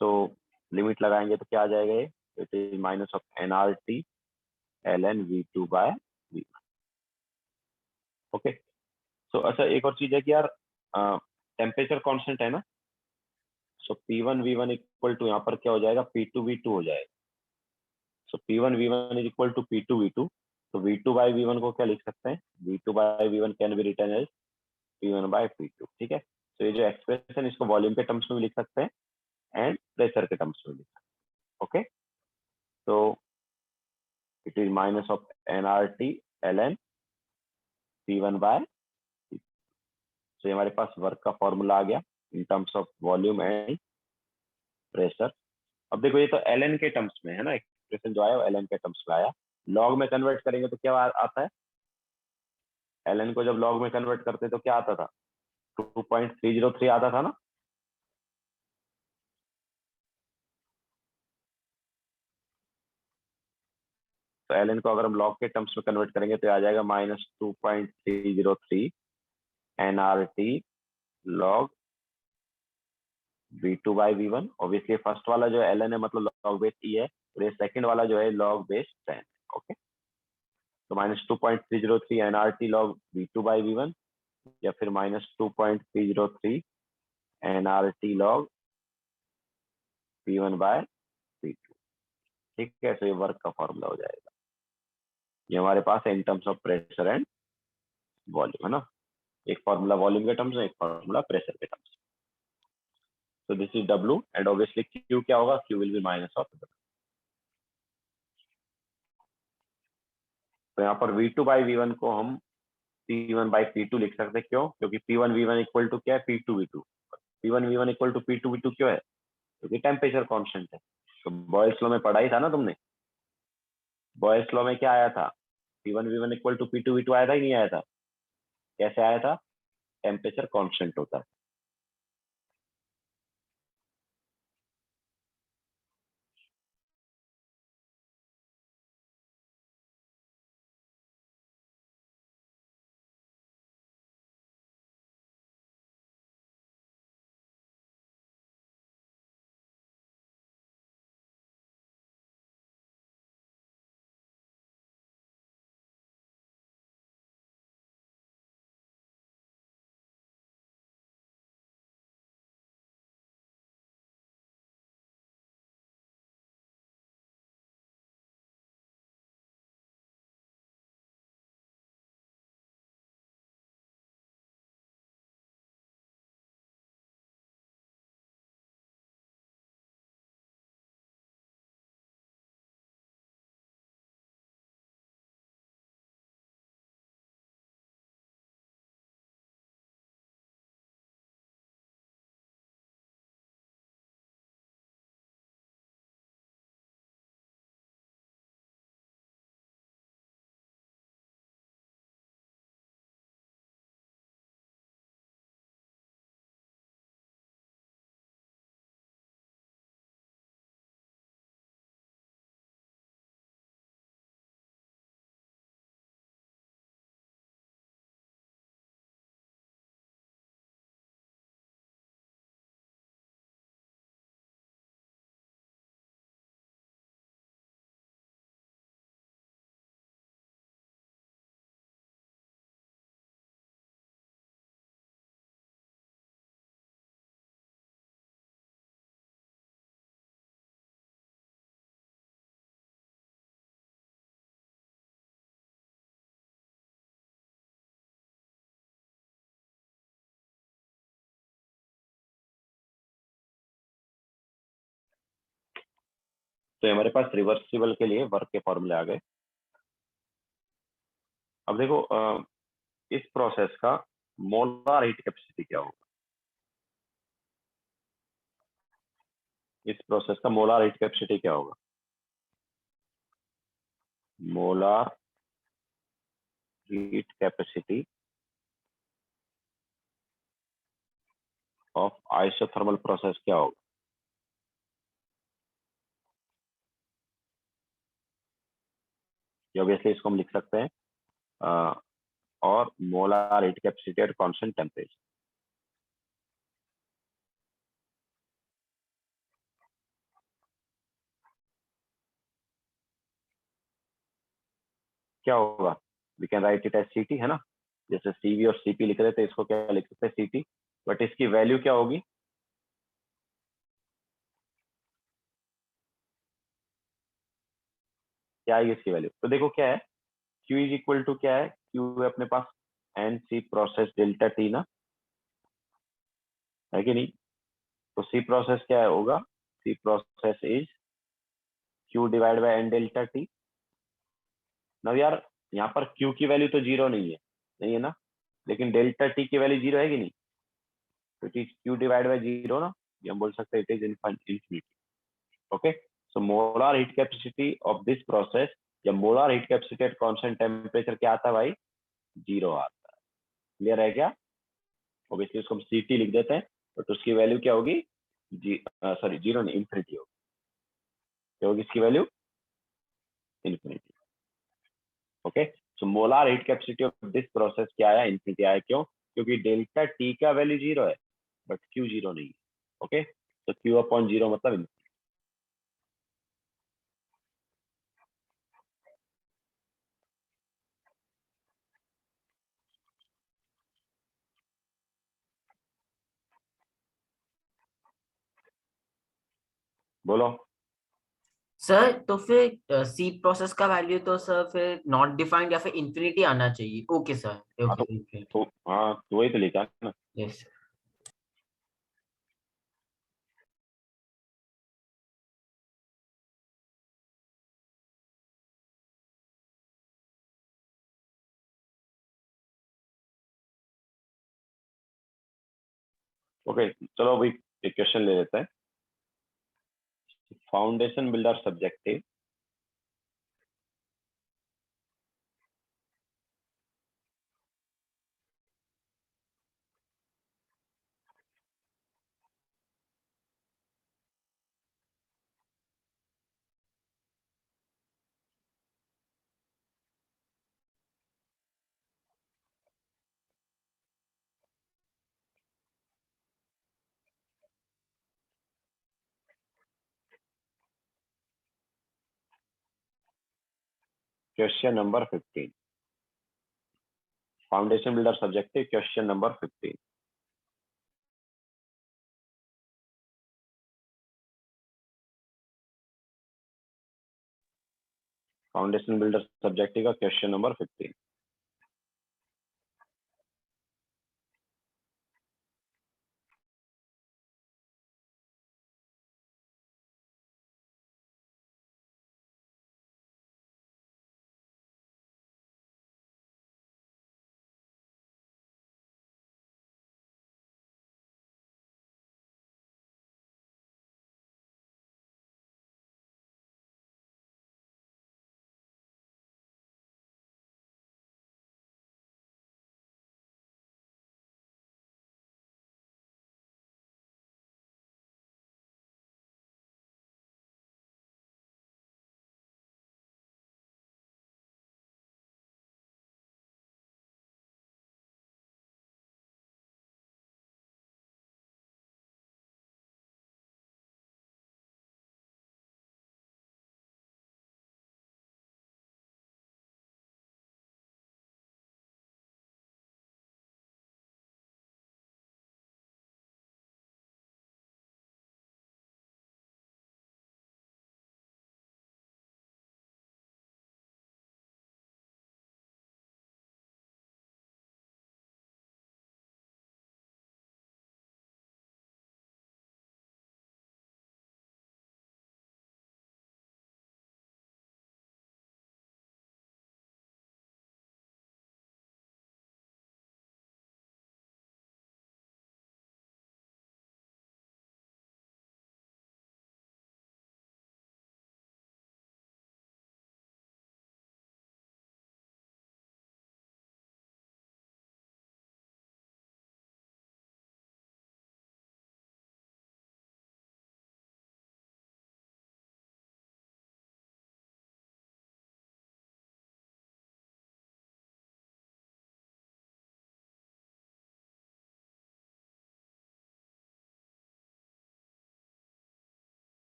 सो लिमिट लगाएंगे तो क्या आ जाएगा ये? It is minus of nRT ln V2 by V1। Okay, so अच्छा एक और चीज है कि यार टेम्परेचर कांस्टेंट है ना, सो P1 V1 इक्वल टू यहाँ पर क्या हो जाएगा? P2 V2 हो जाएगा। सो P1 V1 is equal to P2 V2, तो V2 बाय V1 को क्या लिख सकते हैं? V2 by V1 can be written as P1 by P2। ठीक है, तो ये जो एक्सप्रेशन इसको वॉल्यूम के टर्म्स में भी लिख सकते हैं एंड प्रेशर के टर्म्स में लिख सकते हैं। ओके, तो it is minus of nRT ln P1 by P2। तो हमारे पास वर्क का फॉर्मूला आ गया in terms of volume and pressure. अब देखो ये तो ln के टर्म्स में है ना, एक्सप्रेशन जो आया वो ln के टर्म्स में आया। लॉग में कन्वर्ट करेंगे तो क्या आता है? ln को जब लॉग में कन्वर्ट करते तो क्या आता था? 2.303 आता था ना। तो ln को अगर हम लॉग के टर्म्स में कन्वर्ट करेंगे तो आ जाएगा -2.303 nRT log V2 by V1। Obviously first वाला जो ln है मतलब लॉग बेस e है, और ये सेकंड वाला जो है लॉग बेस 10। ओके, तो -2.303 nRT log V2 by V1, या फिर -2.303 nRT log V1 bye V2। ठीक है, तो ये वर्क का फॉर्मूला हो जाएगा। ये हमारे पास है in terms of pressure and volume, है ना। एक फॉर्मूला वॉल्यूम के टर्म्स में, एक फॉर्मूला प्रेशर के टर्म्स। तो this is W and obviously Q क्या होगा? Q will be minus of W। तो यहाँ पर V2 बाई V1 को हम P1 बाई P2 लिख सकते हैं। क्यों? क्योंकि P1 V1 इक्वल टू क्या है? P2 V2। P1 V1 equal to P2 V2 क्यों है? क्योंकि टेम्परेचर कांस्टेंट है। तो बॉयल्स लॉ में पढ़ा ही था ना तुमने। बॉयल्स लॉ में क्या आया था? P1 V1 equal to P2 V2 आया था ही नहीं आया था? कैसे आया था? टेम्परेचर कांस्टेंट होता है। तो हमारे पास रिवर्सिबल के लिए वर्क के फॉर्मूले आ गए। अब देखो इस प्रोसेस का मोलार हीट कैपेसिटी क्या होगा? इस प्रोसेस का मोलार हीट कैपेसिटी क्या होगा? Molar heat capacity of isothermal process क्या होगा? ऑब्वियसली इसको हम लिख सकते हैं और molar heat capacity at constant temperature. क्या होगा? We can write it as CT, है ना? जैसे सीवी और सीपी लिख रहे थे, इसको क्या लिख सकते हैं? सीटी। बट इसकी वैल्यू क्या होगी? क्या आएगी इसकी वैल्यू? तो देखो क्या है, Q इज इक्वल टू क्या है? Q है अपने पास N C process delta T ना, है कि नहीं? तो सी प्रोसेस क्या है होगा? C process is Q divide by N delta T. ना यार, यहाँ पर Q की वैल्यू तो जीरो नहीं है ना, लेकिन डेल्टा टी की वैल्यू जीरो है कि नहीं? तो it is Q divide by zero ना, ये हम बोल सकते हैं it is infinity. Okay, so molar heat capacity of this process या molar heat capacity at constant temperature क्या आता है भाई? जीरो आता है। क्लियर है क्या? ऑब्वियसली उसको हम सीटी लिख देते हैं, बट उसकी वैल्यू क्या होगी? सॉरी, जीरो नहीं, इन्फिनिटी होगी। क्या होगी इसकी value? Infinity. Okay, so molar heat capacity of this process क्या आया? इन्फिनिटी आया। क्यों? क्योंकि डेल्टा टी का वैल्यू जीरो है बट क्यू जीरो नहीं है। ओके, तो क्यू अपॉन जीरो मतलब इन्फिनिटी। बोलो। सर तो फिर सी प्रोसेस का वैल्यू तो सर फिर नॉट डिफाइंड या फिर इंफिनिटी आना चाहिए। ओके सर, हाँ ओके इंफिनिटी। हाँ, तो वही तो लिखा है ना। यस। ओके, चलो अभी एक क्वेश्चन ले लेते हैं। Foundation builder subjective question number 15। Foundation builder subjective question number 15। Foundation builder subjective का क्वेश्चन नंबर 15।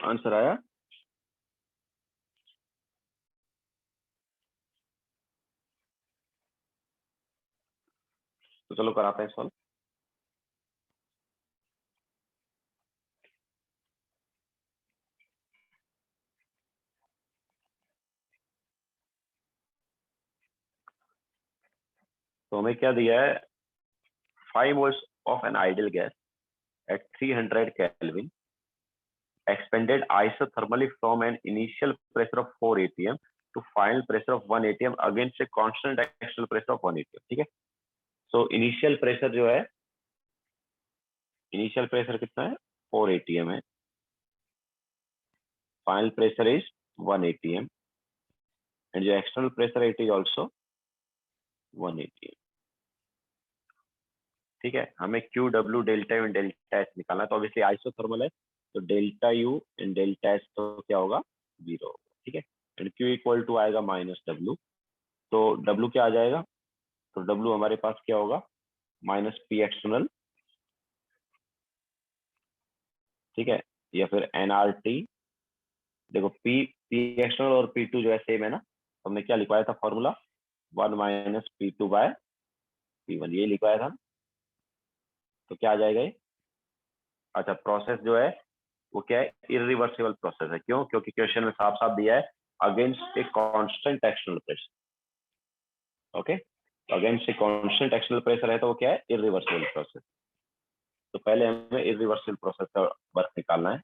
आंसर आया? तो चलो कराते हैं सॉल्व। तो हमें क्या दिया है, 5 moles of an ideal gas at 300 Kelvin expanded isothermally from an initial pressure of 4 atm to final pressure of 1 atm against a constant external pressure of 1 atm। ठीक है, सो इनिशियल प्रेशर जो है, initial pressure कितना है, 4 atm है, final pressure is 1 atm and जो external pressure है it is also 1 atm। ठीक है, हमें Q W delta U and delta H निकालना है, तो ऑब्वियसली आइसोथर्मल है, तो delta you and delta H तो क्या होगा, 0 होगा। ठीक है, एंड क्यू इक्वल टू आएगा माइनस डब्ल्यू, तो डब्ल्यू क्या आ जाएगा, तो डब्ल्यू हमारे पास क्या होगा, माइनस पी एक्सटर्नल, ठीक है, या फिर एनआर टी। देखो पी पी एक्सटर्नल और पी टू जो है सेम है ना, तो हमने क्या लिखवाया था formula, 1 minus P two by P one, ये लिखवाया था। तो क्या आ जाएगा ये, अच्छा प्रोसेस जो है वो क्या है, इरिवर्सिबल प्रोसेस है। क्यों, क्योंकि क्वेश्चन में साफ साफ दिया है against a constant external pressure. Okay, against a constant external pressure है तो वो क्या है, इरिवर्सिबल प्रोसेस। तो पहले हमें इरिवर्सिबल प्रोसेस का वर्क निकालना है।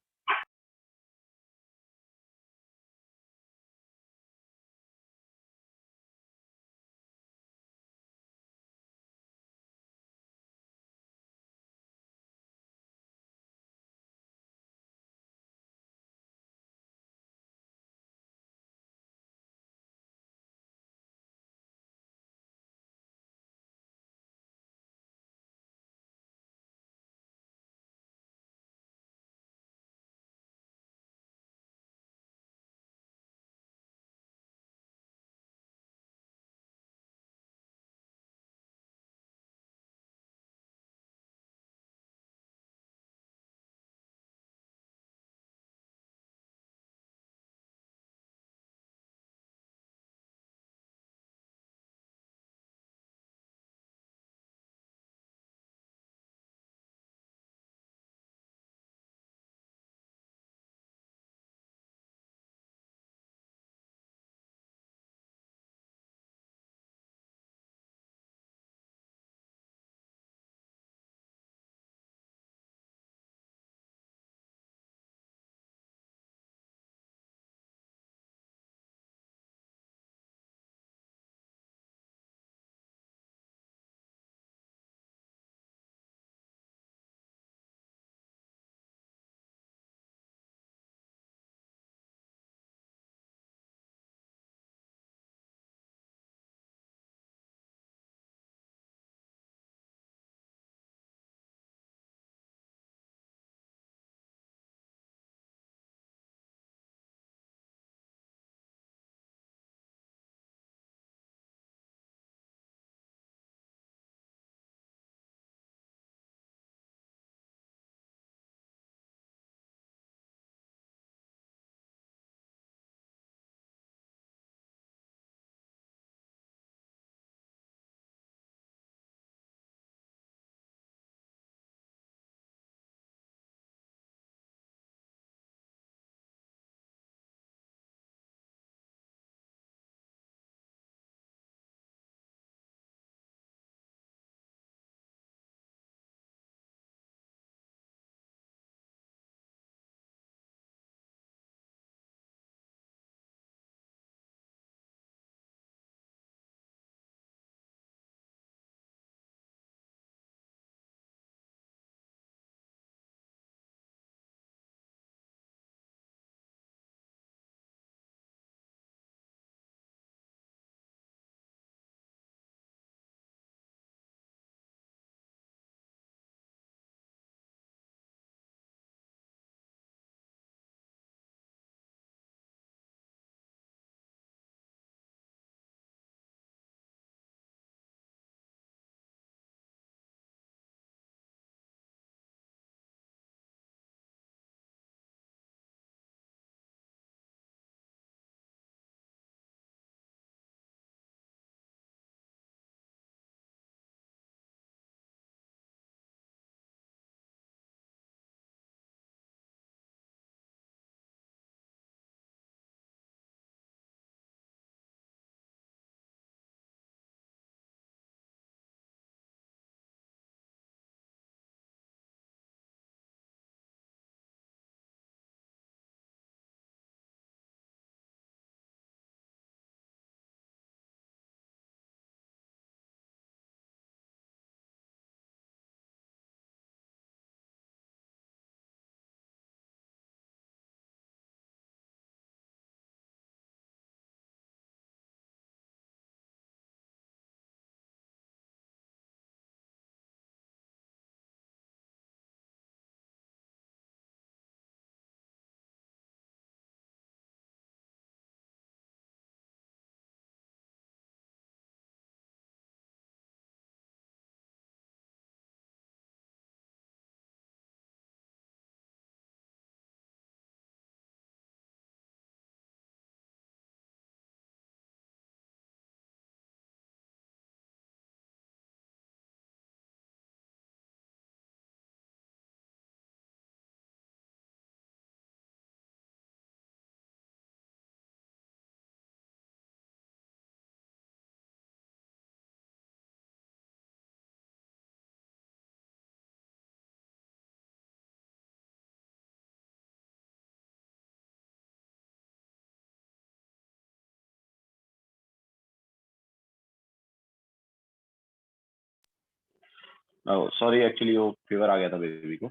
सॉरी एक्चुअली वो फीवर आ गया था बेबी को।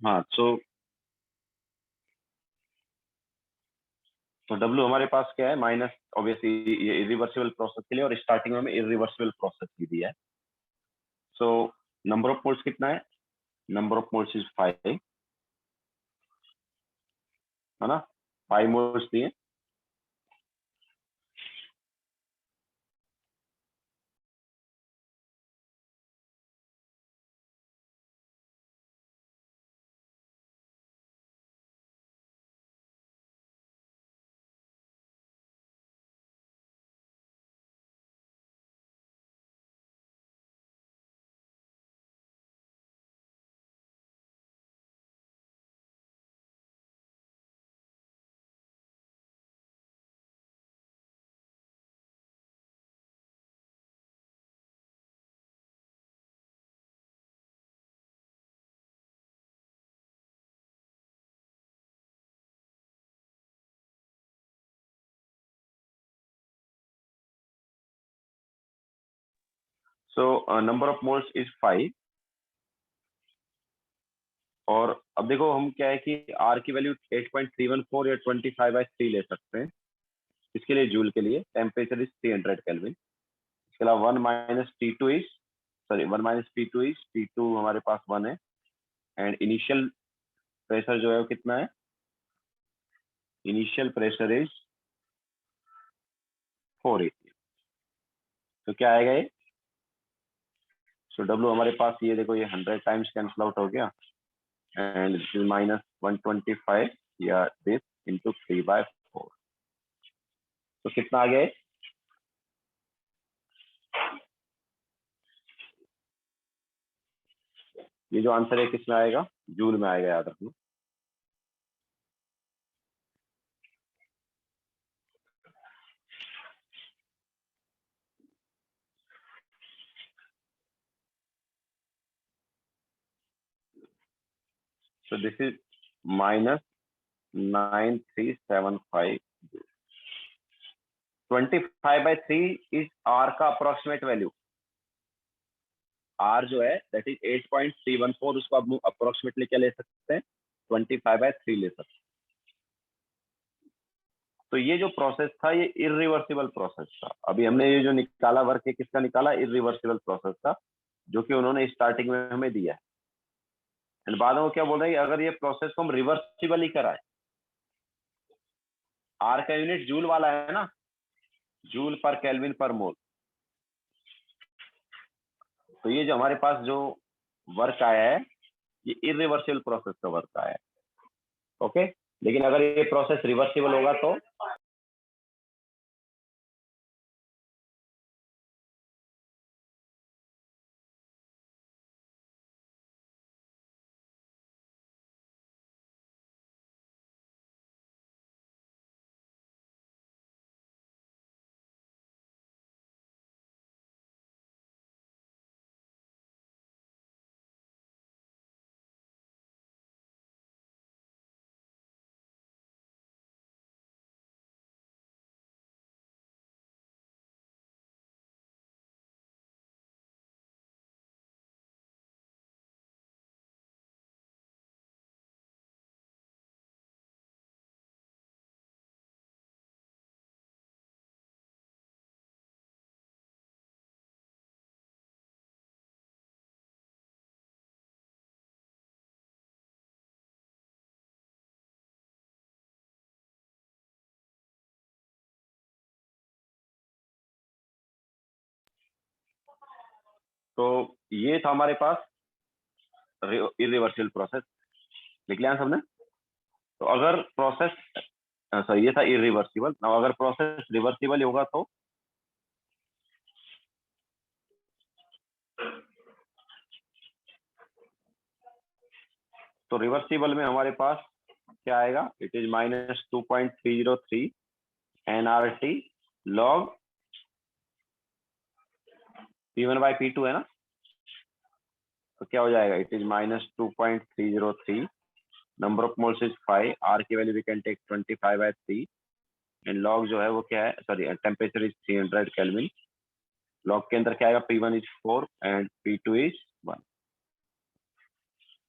हाँ तो W हमारे पास क्या है, माइनस ऑब्वियसली ये इरिवर्सिबल प्रोसेस के लिए, और स्टार्टिंग में हमें इरिवर्सिबल प्रोसेस भी दिया है। सो नंबर ऑफ मोल्स कितना है, नंबर ऑफ मोल्स इज 5, है ना, 5 मोल्स दिए। So number of moles is 5, और अब देखो हम क्या है कि R की वैल्यू 8.314 या 25/3 ले सकते हैं। इसके लिए जूल के लिए टेम्परेचर इज 300 केल्विन। इसके अलावा 1 minus T2 is, sorry 1 minus T2 is, T2 हमारे पास 1 है, एंड इनिशियल प्रेशर जो है वो कितना है, इनिशियल प्रेशर इज 480। तो क्या आएगा ये, सो W हमारे पास ये देखो, ये 100 टाइम्स कैंसिल आउट हो गया, एंड दिस इज माइनस 125 या दिस इंटू 3/4। तो कितना आ गया ये? ये जो आंसर है किसमें आएगा, जूल में आएगा, याद रखना। So this is minus 9375. 25/3 is R का अप्रोक्सीमेट वैल्यू। R जो है दैट इज 8.314, उसको आप अप्रोक्सीमेटली क्या ले सकते हैं, 25/3 ले सकते हैं। तो ये जो प्रोसेस था ये इरिवर्सिबल प्रोसेस था। अभी हमने ये जो निकाला वर्क, ये किसका निकाला, इरिवर्सिबल प्रोसेस का, जो कि उन्होंने स्टार्टिंग में हमें दिया है। एंड बाद में वो क्या बोल रहे हैं, अगर ये प्रोसेस को हम रिवर्सिबल ही कराए, R का यूनिट जूल वाला है ना, जूल पर केल्विन पर मोल। तो ये जो हमारे पास जो वर्क आया है ये इरिवर्सिबल प्रोसेस का वर्क आया है, ओके। लेकिन अगर ये प्रोसेस रिवर्सिबल होगा तो ये था हमारे पास इरिवर्सिबल प्रोसेस। लिख लिया सबने। तो अगर प्रोसेस, सॉरी ये था इरिवर्सिबल। नाउ अगर प्रोसेस रिवर्सिबल होगा तो रिवर्सिबल में हमारे पास क्या आएगा, it is minus 2.303 nRT log P1/P2 है ना। तो क्या हो जाएगा, it is minus 2.303, number of moles is 5, R की value we can take 25/3, and log जो है वो क्या है, sorry temperature is 300 kelvin, log के अंदर क्या आएगा, P1 is 4 and P2 is 1।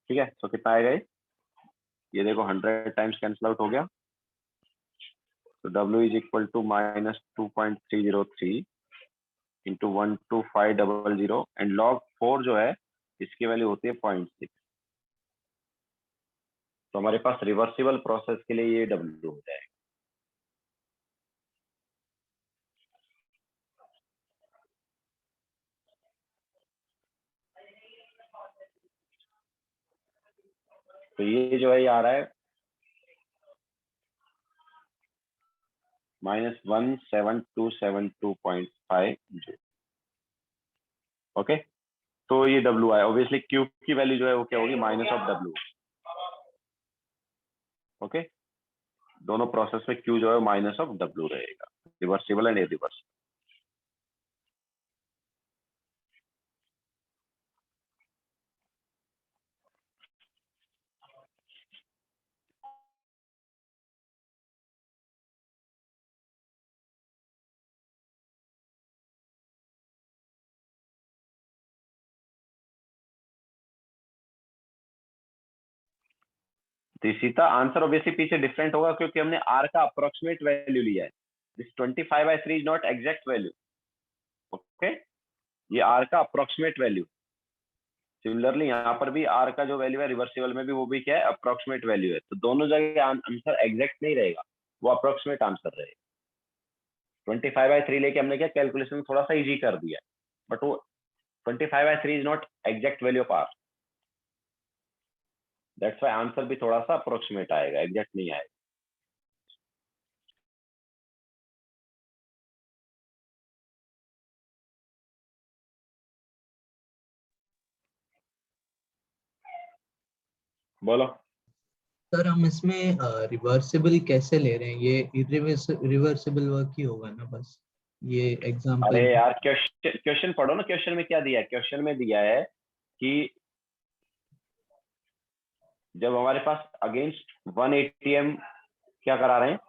ठीक है, तो कितना आएगा ये देखो 100 टाइम्स कैंसिल आउट हो गया, तो W is equal to -2.303 into 12500 and log 4 जो है इसकी वैल्यू होती है 0.6। तो हमारे पास रिवर्सिबल प्रोसेस के लिए ये W हो जाएगा। तो ये जो है ये आ रहा है -17272.5 जूल। ओके, तो ये W आया। ऑब्वियसली Q की वैल्यू जो है वो क्या होगी, -W। ओके, दोनों प्रोसेस में Q जो है -W रहेगा, रिवर्सिबल एंड इरिवर्सिबल। तो इसी का आंसर ऑब्वियसली पीछे डिफरेंट होगा क्योंकि हमने R का अप्रोक्सीमेट वैल्यू लिया है। This 25/3 is not exact value. Okay, ये R का अप्रोक्सीमेट वैल्यू। सिमिलरली यहाँ पर भी R का जो वैल्यू है रिवर्सिबल में भी वो भी क्या है, अप्रोक्सीमेट वैल्यू है। तो दोनों जगह आंसर एग्जैक्ट नहीं रहेगा, वो अप्रोक्सीमेट आंसर रहेगा। 25/3 लेके हमने क्या कैलकुलेशन थोड़ा सा इजी कर दिया, बट वो 25/3 is not exact value of R। That's why answer भी थोड़ा सा अप्रोक्सीमेट आएगा, एग्जैक्ट नहीं आएगा। बोलो। सर हम इसमें रिवर्सिबल कैसे ले रहे हैं? ये रिवर्सिबल वर्क ही होगा ना बस, ये एग्जांपल। अरे यार क्वेश्चन पढ़ो ना, क्वेश्चन में क्या दिया है। क्वेश्चन में दिया है कि जब हमारे पास अगेंस्ट 1 ATM क्या करा रहे हैं,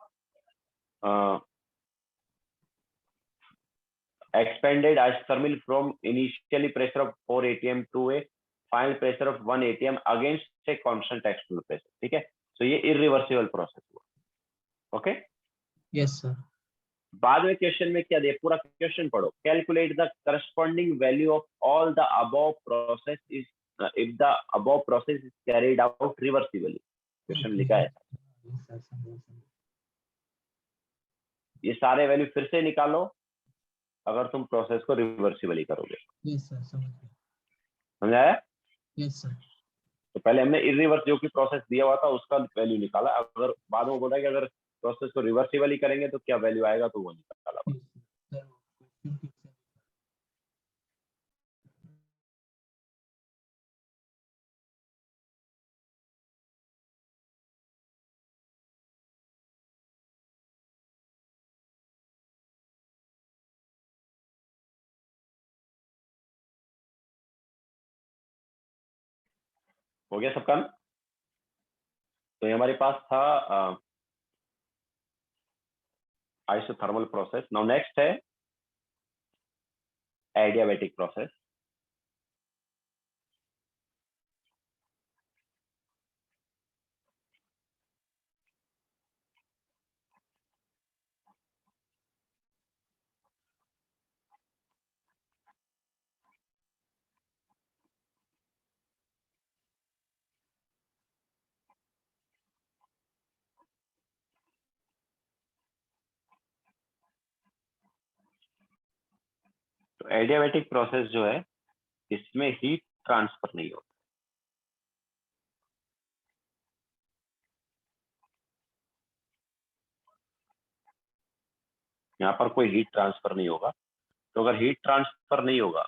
expanded isothermal from initially pressure of 4 ATM to a final pressure of 1 ATM against a constant external pressure। ठीक है, तो ये इरिवर्सिबल प्रोसेस हुआ। Okay, yes sir. बाद में क्वेश्चन में क्या दिया, पूरा क्वेश्चन पढ़ो। Calculate the corresponding value of all the above process is if the above process is carried out reversibly. Question लिखा है, ये सारे वैल्यू फिर से निकालो अगर तुम प्रोसेस को रिवर्सिबली करोगे। यस सर, समझ गया। समझाया? Yes sir. तो पहले हमने इरिवर्स जो कि प्रोसेस दिया हुआ था उसका वैल्यू निकाला, अगर बाद में बोला कि अगर प्रोसेस को रिवर्सिबली करेंगे तो क्या वैल्यू आएगा, तो वो निकाला। हो गया सबका? तो ये हमारे पास था आइसोथर्मल प्रोसेस। नाउ नेक्स्ट है एडियाबैटिक प्रोसेस। तो एडियाबैटिक प्रोसेस जो है इसमें हीट ट्रांसफर नहीं होता। यहाँ पर कोई हीट ट्रांसफर नहीं होगा। तो अगर हीट ट्रांसफर नहीं होगा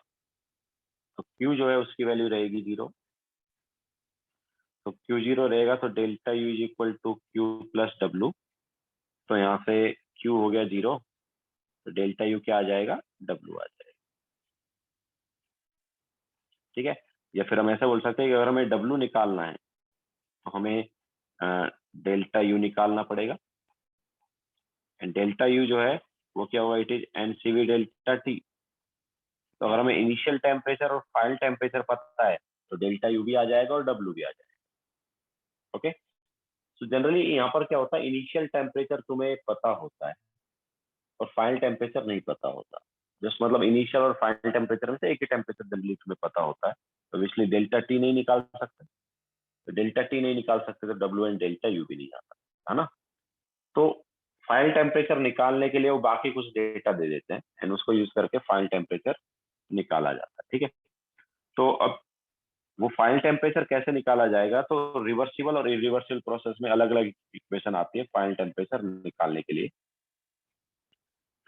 तो Q जो है उसकी वैल्यू रहेगी 0। तो Q 0 रहेगा तो delta U is equal to Q plus W। तो यहाँ से Q हो गया 0, तो डेल्टा U क्या आ जाएगा, W आ जाएगा। ठीक है, या फिर हम ऐसा बोल सकते हैं कि अगर हमें W निकालना है तो हमें डेल्टा U निकालना पड़ेगा। एंड डेल्टा U जो है वो क्या होगा, it is NCV delta T। तो अगर हमें इनिशियल टेम्परेचर और फाइनल टेम्परेचर पता है तो डेल्टा यू भी आ जाएगा और डब्ल्यू भी आ जाएगा। ओके, तो जनरली यहाँ पर क्या होता है, इनिशियल टेम्परेचर तुम्हें पता होता है और फाइनल टेम्परेचर नहीं पता होता। जस्ट मतलब इनिशियल और फाइनल टेम्परेचर में से एक ही टेम्परेचर जनरली तुम्हें पता होता है, तो इसलिए डेल्टा टी नहीं निकाल सकते। तो डेल्टा टी नहीं निकाल सकते तो डब्ल्यू एंड डेल्टा यू भी नहीं आता, है ना। तो फाइनल टेम्परेचर निकालने के लिए वो बाकी कुछ डेटा दे देते हैं एंड उसको यूज करके फाइनल टेम्परेचर निकाला जाता है। ठीक है, तो अब वो फाइनल टेम्परेचर कैसे निकाला जाएगा, तो रिवर्सिबल और इरिवर्सिबल प्रोसेस में अलग अलग इक्वेशन आती है फाइनल टेम्परेचर निकालने के लिए।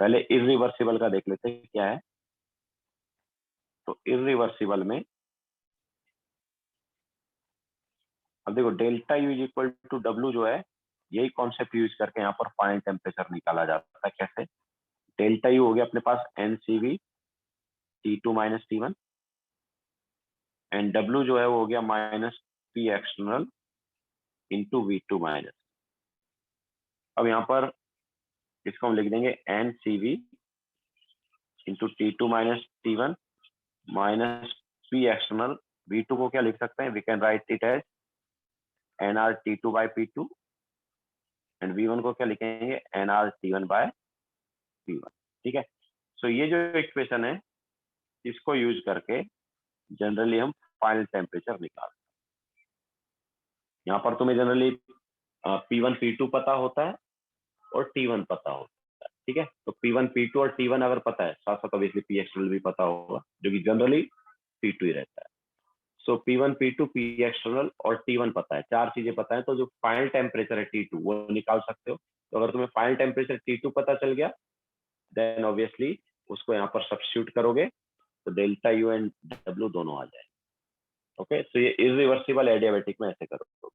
पहले इरिवर्सिबल का देख लेते हैं क्या है। तो इरिवर्सिबल में अब देखो delta U is equal to W जो है, यही कॉन्सेप्ट यूज करके यहाँ पर फाइनल टेम्परेचर निकाला जाता है। कैसे, डेल्टा यू हो गया अपने पास NCV T2 minus T1 and W जो है वो हो गया minus P external into V2 minus. अब यहाँ पर इसको हम लिख देंगे NCV into T2 minus T1 minus P external. V2 को क्या लिख सकते हैं, we can write it as NR T2 by P2 and V1 को क्या लिखेंगे NR T1 बाय P1। ठीक है, सो ये जो इक्वेशन है इसको यूज करके जनरली हम फाइनल टेम्परेचर निकालते हैं। यहाँ पर तुम्हें जनरली P1 P2 पता होता है और T1 पता होता है। ठीक है, तो P1 P2 और T1 अगर पता है, साथ साथ ऑब्वियसली पी एक्सटर्नल भी पता होगा जो कि जनरली P2 ही रहता है। सो P1 P2 पी एक्सटर्नल और T1 पता है, चार चीजें पता है, तो जो फाइनल टेम्परेचर है T2 वो निकाल सकते हो। तो अगर तुम्हें फाइनल टेम्परेचर T2 पता चल गया देन ऑब्वियसली उसको यहाँ पर सब्स्टिट्यूट करोगे तो डेल्टा यू एंड डब्ल्यू दोनों आ जाए। ओके, तो ये इरिवर्सिबल एडियाबैटिक में ऐसे करो।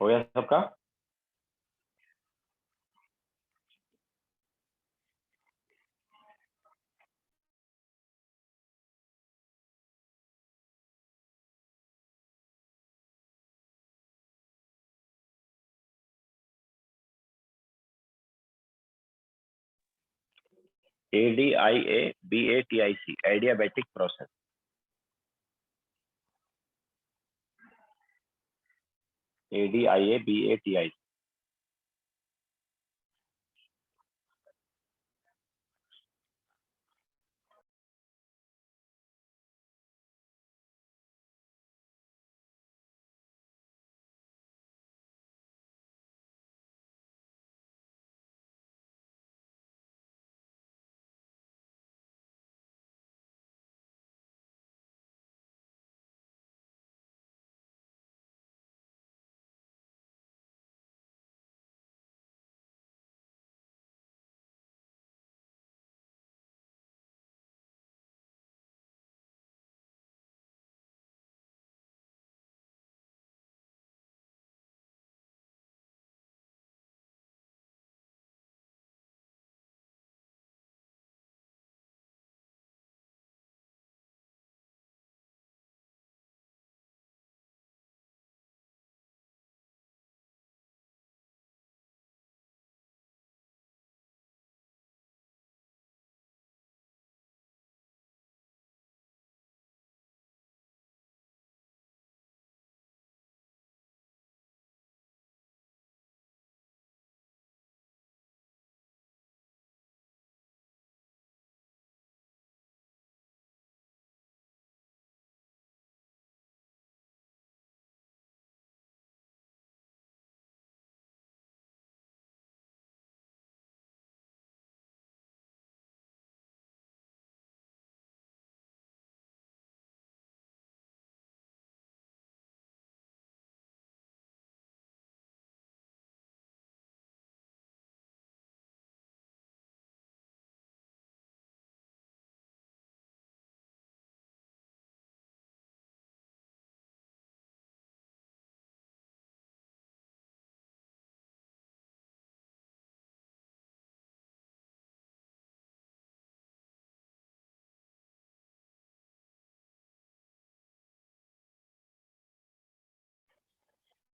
हो गया सबका? ADIABATIC adiabatic process. ADIABATIC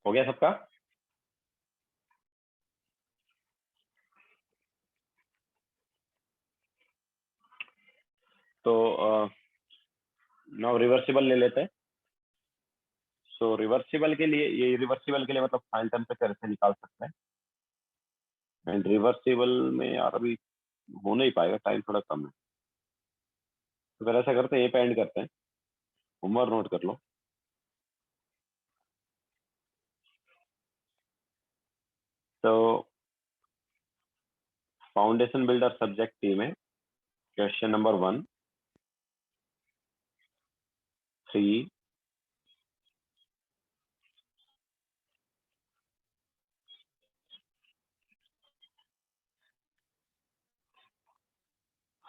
हो गया सबका? तो नाउ रिवर्सिबल ले लेते हैं। सो रिवर्सिबल के लिए, ये रिवर्सिबल के लिए मतलब फाइनल टेम्परेचर से निकाल सकते हैं। एंड रिवर्सिबल में यार अभी हो नहीं पाएगा, टाइम थोड़ा कम है। तो फिर ऐसा करते हैं, ये पे एंड करते हैं। होमवर्क नोट कर लो। तो फाउंडेशन बिल्डर सब्जेक्ट टी में क्वेश्चन नंबर 1, 3,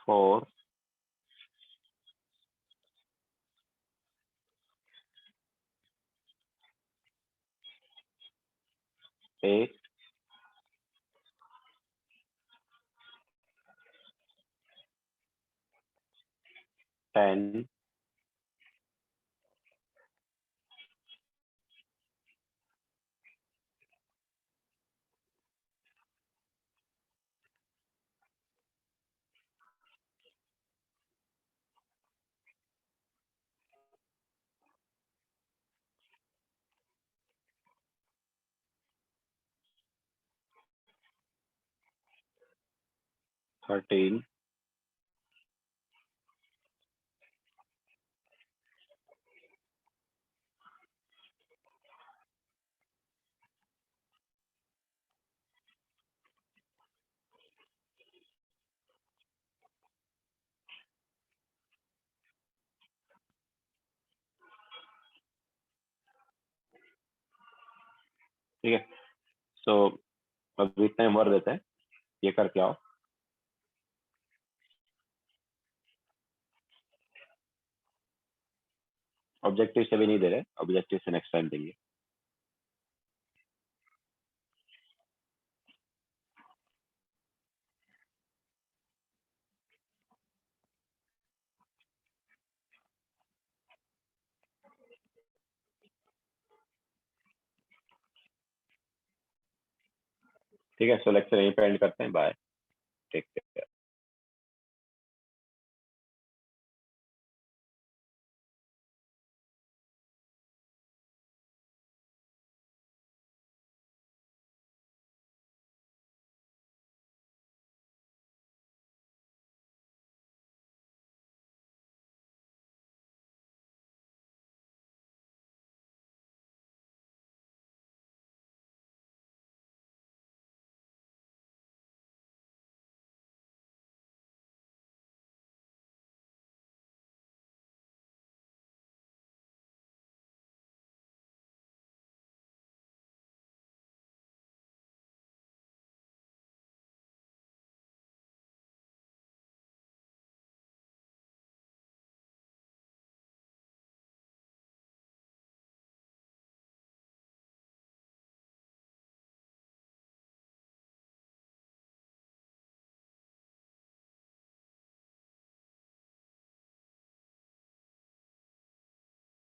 4, 8, 10, 13, ठीक है। सो अब इतना होमवर्क देते हैं, ये करके आओ। ऑब्जेक्टिव से भी नहीं दे रहे, ऑब्जेक्टिव से नेक्स्ट टाइम देंगे। ठीक है, सो लेक्चर यहीं पे एंड करते हैं। Bye, take care.